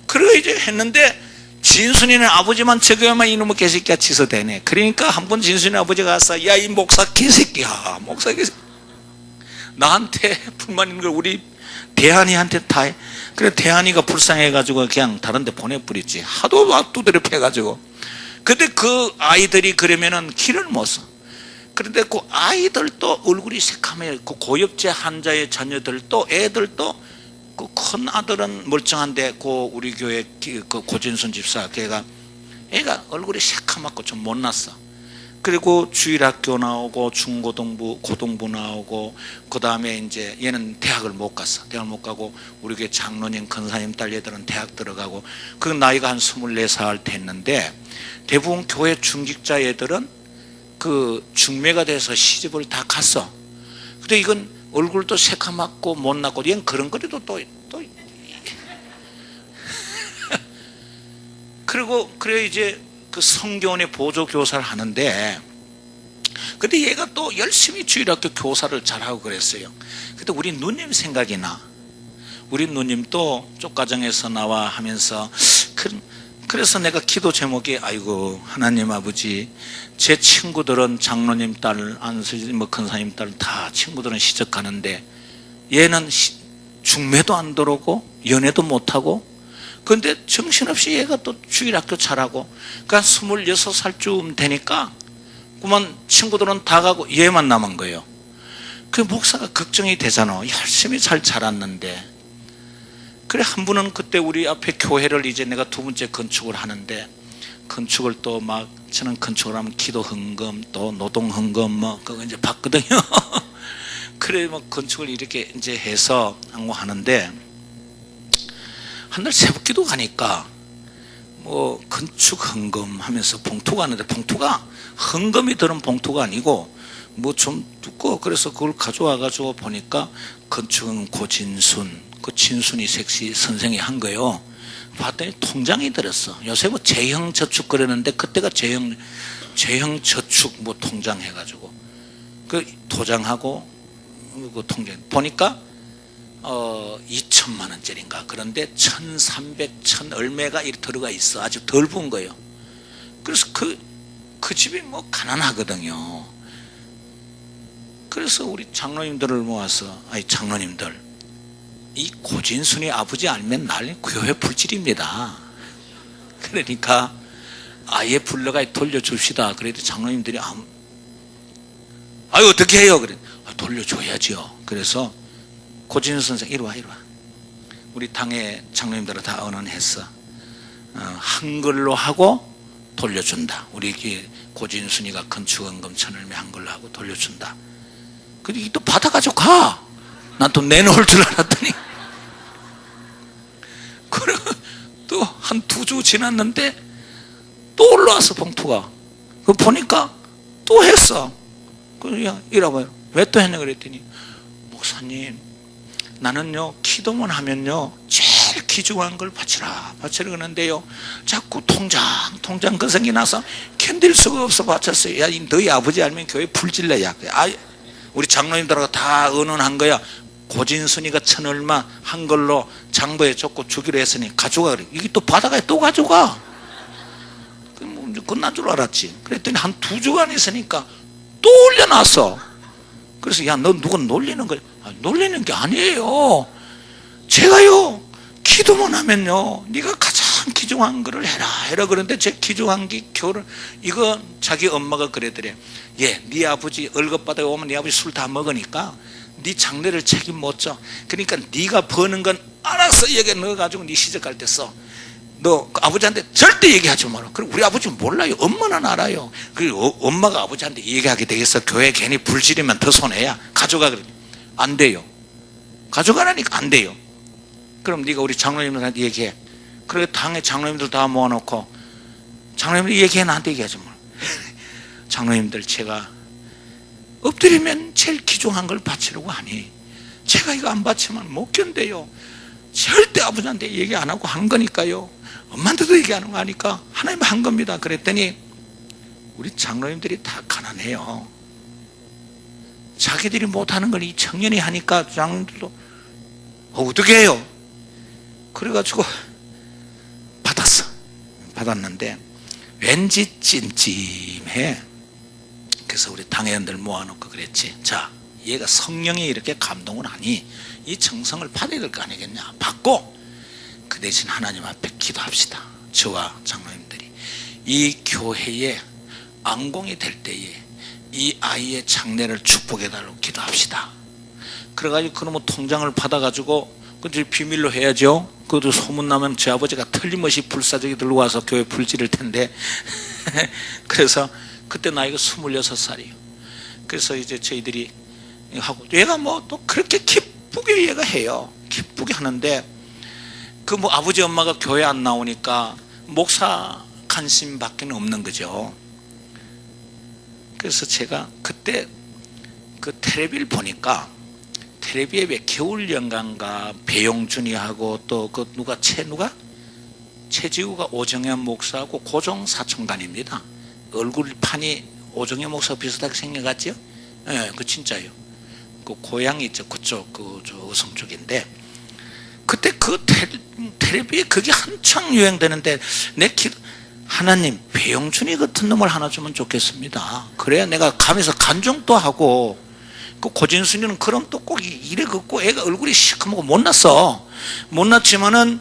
그러고 이제 했는데, 진순이는 아버지만 적으면 이놈의 개새끼가 짖어대네. 그러니까 한 번 진순이 아버지가 가서 야 이 목사 개새끼야, 목사 개새끼, 나한테 불만 있는 걸 우리 대한이한테 다 해. 그래 대한이가 불쌍해가지고 그냥 다른 데 보내버렸지. 하도 막 두드려 패가지고. 근데 그 아이들이 그러면은 길을 못 써. 그런데 그 아이들도 얼굴이 새카매요. 그 고엽제 환자의 자녀들도, 애들도, 그 큰 아들은 멀쩡한데 그 우리 교회 그 고진순 집사 걔가 애가 얼굴이 새카맣고 좀 못났어. 그리고 주일학교 나오고 중고등부 고등부 나오고 그 다음에 이제 얘는 대학을 못 갔어. 대학을 못 가고 우리 교회 장로님 권사님 딸 얘들은 대학 들어가고 그 나이가 한 24살 됐는데 대부분 교회 중직자 애들은 그 중매가 돼서 시집을 다 갔어. 근데 이건 얼굴도 새카맣고 못났고 얘는 그런 거리도 또 그리고 그래 이제 그 성교원의 보조 교사를 하는데 근데 얘가 또 열심히 주일학교 교사를 잘하고 그랬어요. 근데 우리 누님 생각이 나. 우리 누님도 쪽가정에서 나와 하면서 그래서 내가 기도 제목이 아이고 하나님 아버지 제 친구들은 장로님 딸 안수지 뭐 큰사님 딸 다 친구들은 시집 가는데 얘는 중매도 안 들어오고 연애도 못하고 근데 정신없이 얘가 또 주일학교 잘하고 그러니까 26살쯤 되니까 그만 친구들은 다 가고 얘만 남은 거예요. 그 목사가 걱정이 되잖아. 열심히 잘 자랐는데. 그래 한 분은 그때 우리 앞에 교회를 이제 내가 두 번째 건축을 하는데 건축을 또 막 저는 건축을 하면 기도 헌금 또 노동 헌금 뭐 그거 이제 받거든요. 그래 뭐 건축을 이렇게 이제 해서 하는데 한 날 새벽기도 가니까 뭐 건축 헌금 하면서 봉투가 왔는데 봉투가 헌금이 들은 봉투가 아니고 뭐 좀 두꺼워. 그래서 그걸 가져와 가지고 보니까 건축은 고진순 그 진순이 섹시 선생이 한 거예요. 봤더니 통장이 들었어. 요새 뭐 재형 저축 그러는데 그때가 재형 저축 뭐 통장 해가지고 그 도장하고 그 통장 보니까 2천만 원짜리인가. 그런데 1,300, 1,000 얼마가 이렇게 들어가 있어. 아주 덜 부은 거예요. 그래서 그 집이 뭐 가난하거든요. 그래서 우리 장로님들을 모아서 아니 장로님들 이 고진순이 아버지 알면 난리 교회 불질입니다. 그러니까 아예 불러가 돌려줍시다. 그래도 장로님들이 아유 어떻게 해요? 그래 돌려줘야죠. 그래서 고진순 선생 이리 와 우리 당의 장로님들은 다 언언했어. 한글로 하고 돌려준다. 우리 고진순이가 건축원금 1,000얼마 한글로 하고 돌려준다. 근데 또 받아가지고 가. 난 또 내놓을 줄 알았더니 그리고 또 한 2주 지났는데 또 올라와서 봉투가 그 보니까 또 했어. 그냥 이러봐요. 왜 또 했냐 그랬더니 목사님 나는요 기도만 하면요 제일 귀중한 걸 바치라 그러는데요 자꾸 통장 그 생기 나서 견딜 수가 없어 바쳤어요. 야 너희 아버지 알면 교회 불질러야. 우리 장로님들하고 다 의논한 거야. 고진순이가 1,000 얼마 한걸로 장부에 적고 주기로 했으니 가져가 그래. 이게 또 받아가야 또 가져가. 뭐 끝난 줄 알았지. 그랬더니 한 2주간 있으니까 또 올려놨어. 그래서 야 너 누가 놀리는 거야? 놀리는 게 아니에요. 제가요 기도만 하면요 네가 가장 귀중한 거를 해라 그런데 제 귀중한 게 교를 이거 자기 엄마가 그래더래. 네 아버지 월급 받아 오면 네 아버지 술 다 먹으니까 네 장례를 책임 못 져. 그러니까 네가 버는 건 알아서 여기에 넣어가지고 네 시집갈 때 써. 너 아버지한테 절대 얘기하지 마라. 그리고 우리 아버지 몰라요. 엄마는 알아요. 그리고 엄마가 아버지한테 얘기하게 되겠어. 교회 괜히 불지르면 더 손해야. 가져가 그래. 안 돼요. 가져가라니까 안 돼요. 그럼 네가 우리 장로님들한테 얘기해. 그리고 당의 장로님들 다 모아놓고 장로님들 얘기해. 나한테 얘기하지 마. 장로님들 제가 엎드리면 제일 귀중한 걸 바치려고 하니 제가 이거 안 바치면 못 견뎌요. 절대 아버지한테 얘기 안 하고 한 거니까요. 엄마한테도 얘기 안 하고 하니까 하나님 한 겁니다. 그랬더니 우리 장로님들이 다 가난해요. 자기들이 못하는 걸 이 청년이 하니까 장로님들도 어떻게 해요? 그래가지고 받았는데 왠지 찜찜해. 그래서 우리 당회원들 모아놓고 그랬지. 자, 얘가 성령이 이렇게 감동을 하니 이 정성을 받아야 될 거 아니겠냐. 받고 그 대신 하나님 앞에 기도합시다. 저와 장로님들이 이 교회에 안공이 될 때에 이 아이의 장래를 축복해달라고 기도합시다. 그래가지고 그놈의 통장을 받아가지고 그걸 비밀로 해야죠. 그것도 소문나면 제 아버지가 틀림없이 불사조기 들고 와서 교회 불지를 텐데 그래서 그때 나이가 26살이에요. 그래서 이제 저희들이 하고, 얘가 뭐 또 그렇게 기쁘게 얘가 해요. 기쁘게 하는데 그 뭐 아버지 엄마가 교회 안 나오니까 목사 관심밖에 없는 거죠. 그래서 제가 그때 그 텔레비를 보니까 텔레비에 왜 겨울연가인가 배용준이하고 또 그 누가 최지우가 오정현 목사하고 고종 사촌간입니다. 얼굴판이 오정현 목사 비슷하게 생겨갔죠? 예, 네, 그 진짜요. 그 고향이 있죠. 그쪽 저 의성 쪽인데 그때 그 텔레비에 그게 한창 유행되는데 하나님 배용준이 같은 놈을 하나 주면 좋겠습니다. 그래야 내가 가면서 간증도 하고, 그 고진순이는 그럼 또 꼭 이래 긋고 애가 얼굴이 시커멓고 못났어. 못났지만은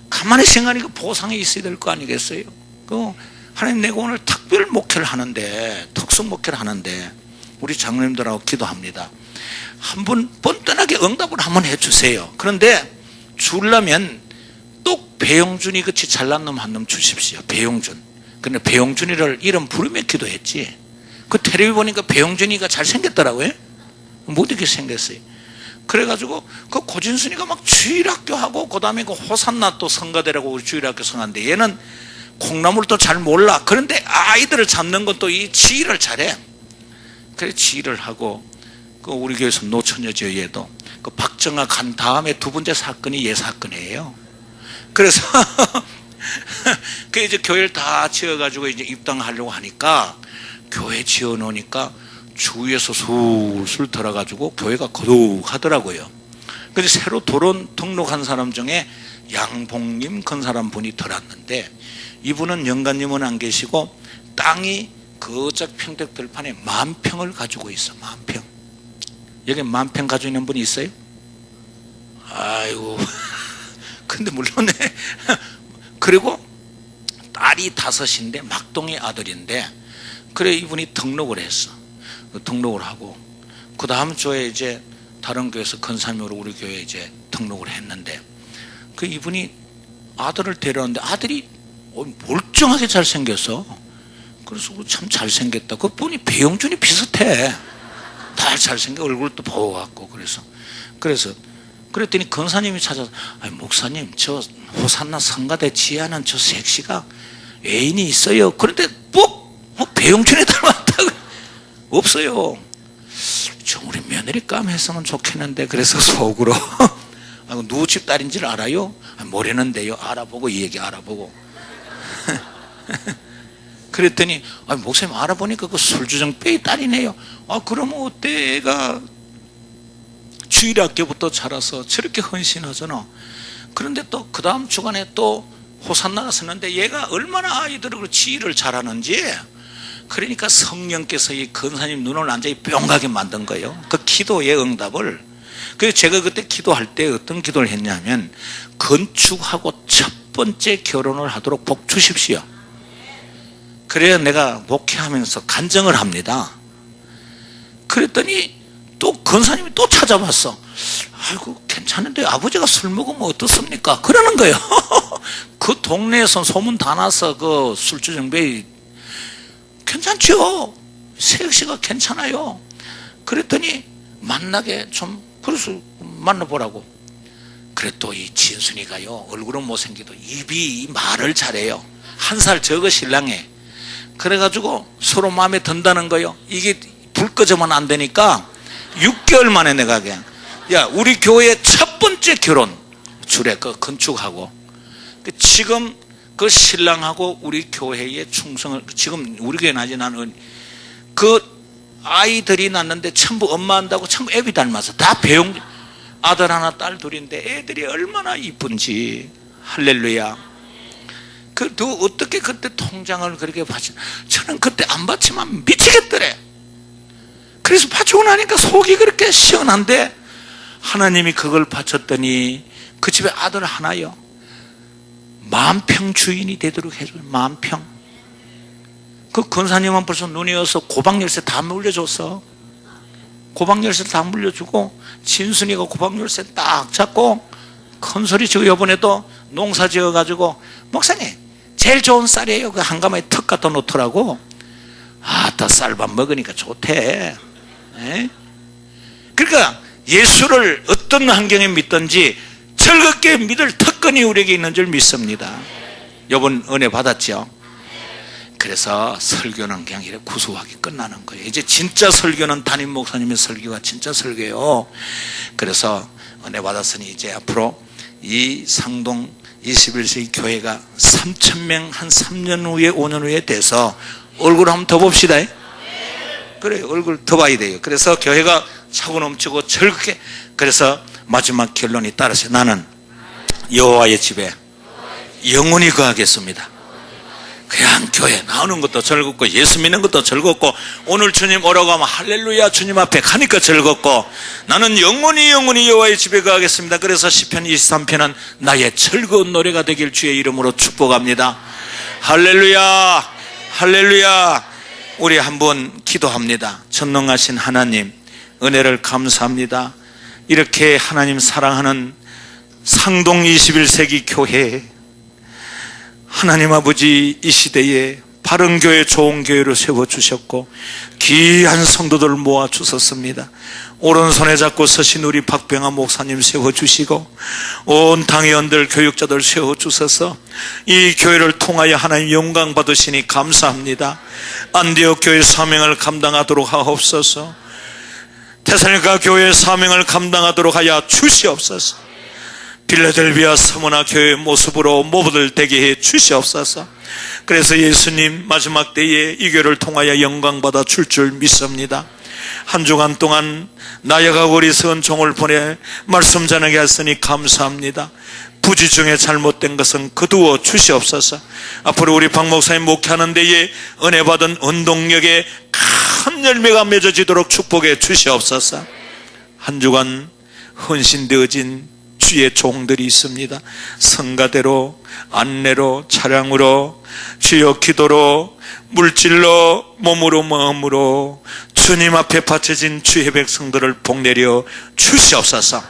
가만히 생각하니까 보상이 있어야 될 거 아니겠어요? 그 하나님 내가 오늘 특별 목회를 하는데, 특수 목회를 하는데 우리 장로님들하고 기도합니다. 한번 뻔뻔하게 응답을 한번 해주세요. 그런데 주려면 또 배용준이 같이 잘난 놈 한 놈 주십시오. 배용준. 근데 배용준이를 이름 부르며 기도했지. 그 텔레비 보니까 배용준이가 잘생겼더라고요. 못되게 생겼어요. 그래가지고 그 고진순이가 막 주일학교 하고, 그 다음에 그 호산나 또 성가대라고 우리 주일학교 성가인데, 얘는 콩나물 또 잘 몰라. 그런데 아이들을 잡는 건 또 이 지휘를 잘해. 그래 지휘를 하고, 그 우리 교회에서 노처녀죠. 얘도 그 박정아 간 다음에 두 번째 사건이 얘 사건이에요. 그래서 그 이제 교회를 다 지어가지고 이제 입당하려고 하니까, 교회 지어놓으니까 주위에서 술술 들어가지고 교회가 거룩하더라고요. 그래서 새로 도론 등록한 사람 중에 양봉님 그 사람 분이 들어왔는데, 이분은 영감님은 안 계시고 땅이 그쪽 평택들판에 10,000평을 가지고 있어. 10,000평. 여기 10,000평 가지고 있는 분이 있어요? 아이고. 근데 물론 그리고 딸이 5인데 막둥이 아들인데, 그래 이분이 등록을 했어. 등록을 하고 그 다음 주에 이제 다른 교회에서 건사님으로 우리 교회에 이제 등록을 했는데, 그 이분이 아들을 데려왔는데 아들이 멀쩡하게 잘생겼어. 그래서 참 잘생겼다. 그 분이 배용준이 비슷해. 다 잘생겨. 얼굴도 보고 같고. 그래서 그랬더니 건사님이 찾아서, 아니 목사님 저 호산나 성가대 지하는 저 섹시가 애인이 있어요. 그런데 뭐 배용준이 닮았다고. 없어요. 좀 우리 며느리 감했으면 좋겠는데. 그래서 속으로 누구 집 딸인지를 알아요? 모르는데요. 알아보고 이 얘기 알아보고 그랬더니, 아니 목사님 알아보니까 그 술주정빼이 딸이네요. 아 그러면 어때? 애가 주일학교부터 자라서 저렇게 헌신하잖아. 그런데 또 그 다음 주간에 또 호산나가 쓰는데, 얘가 얼마나 아이들을 지휘를 잘하는지, 그러니까 성령께서 이 건사님 눈을 완전히 뿅하게 만든 거예요. 그 기도의 응답을. 그래서 제가 그때 기도할 때 어떤 기도를 했냐면, 건축하고 첫 번째 결혼을 하도록 복 주십시오. 그래야 내가 목회하면서 간증을 합니다. 그랬더니 또 건사님이 또 찾아봤어. 아이고 괜찮은데 아버지가 술 먹으면 어떻습니까? 그러는 거예요. 그 동네에서 소문 다 나서 그 술주정배 괜찮죠? 세혁씨가 괜찮아요. 그랬더니 만나게 좀, 그래서 만나보라고. 그래 또 이 진순이가요, 얼굴은 못생기도 입이 말을 잘해요. 1살 적어 신랑에. 그래가지고 서로 마음에 든다는 거예요. 이게 불 꺼져만 안 되니까 6개월 만에 내가 그냥, 야 우리 교회 첫 번째 결혼 주례 그 건축하고, 지금 그 신랑하고 우리 교회에 충성을, 지금 우리 교회 나지, 나는 그 아이들이 낳는데 전부 엄마 한다고 전부 애비 닮아서 다 배용, 아들 하나 딸 둘인데 애들이 얼마나 이쁜지. 할렐루야. 너 어떻게 그때 통장을 그렇게 받지? 저는 그때 안 받지만 미치겠더래. 그래서 받치고 나니까 속이 그렇게 시원한데, 하나님이 그걸 바쳤더니 그 집에 아들 하나요 10,000평 주인이 되도록 해줘요. 10,000평. 그 권사님은 벌써 눈이 어서 고박열쇠 다 물려줬어. 고박열쇠 다 물려주고 진순이가 고박열쇠 딱 잡고 큰 소리 치고 이번에도 농사 지어가지고 목사님 제일 좋은 쌀이에요. 그 한가마에 턱 갖다 놓더라고. 다 쌀밥 먹으니까 좋대. 에? 그러니까 예수를 어떤 환경에 믿든지 즐겁게 믿을 특권이 우리에게 있는 줄 믿습니다. 이번 은혜 받았죠? 그래서 설교는 그냥 이렇게 구수하게 끝나는 거예요. 이제 진짜 설교는 담임 목사님의 설교가 진짜 설교예요. 그래서 은혜 받았으니 이제 앞으로 이 상동 21세기 교회가 3,000명 한 3년 후에 5년 후에 돼서 얼굴 한번 더 봅시다. 그래, 얼굴 더 봐야 돼요. 그래서 교회가 차고 넘치고 즐겁게. 그래서 마지막 결론이 따라서 나는 여호와의 집에 영원히 거하겠습니다. 그냥 교회 나오는 것도 즐겁고 예수 믿는 것도 즐겁고 오늘 주님 오라고 하면 할렐루야 주님 앞에 가니까 즐겁고 나는 영원히 여호와의 집에 가겠습니다. 그래서 시편 23편은 나의 즐거운 노래가 되길 주의 이름으로 축복합니다. 할렐루야, 할렐루야. 우리 한번 기도합니다. 전능하신 하나님, 은혜를 감사합니다. 이렇게 하나님 사랑하는 상동 21세기 교회, 하나님 아버지 이 시대에 바른 교회, 좋은 교회로 세워주셨고 귀한 성도들 모아주셨습니다. 오른손에 잡고 서신 우리 박병아 목사님 세워주시고 온 당회원들, 교육자들 세워주셔서 이 교회를 통하여 하나님 영광 받으시니 감사합니다. 안디옥 교회 사명을 감당하도록 하옵소서. 데살로니가 교회 사명을 감당하도록 하여 주시옵소서. 빌라델비아 서머나 교회의 모습으로 모두들 되게 해 주시옵소서. 그래서 예수님 마지막 때에 이 교회를 통하여 영광받아 줄 믿습니다. 한 주간 동안 나여가고 어리석은 종을 보내 말씀 전하게 하시니 감사합니다. 부지 중에 잘못된 것은 거두어 주시옵소서. 앞으로 우리 박 목사님 목회하는 데에 은혜 받은 운동력에 큰 열매가 맺어지도록 축복해 주시옵소서. 한 주간 헌신되어진 주의 종들이 있습니다. 성가대로, 안내로, 차량으로, 주여 기도로, 물질로, 몸으로, 마음으로 주님 앞에 바쳐진 주의 백성들을 복내려 주시옵소서.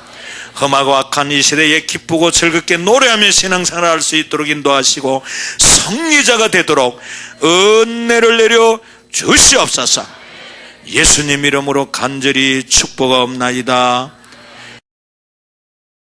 험하고 악한 이 시대에 기쁘고 즐겁게 노래하며 신앙생활을 할 수 있도록 인도하시고 성리자가 되도록 은혜를 내려 주시옵소서. 예수님 이름으로 간절히 축복하옵나이다.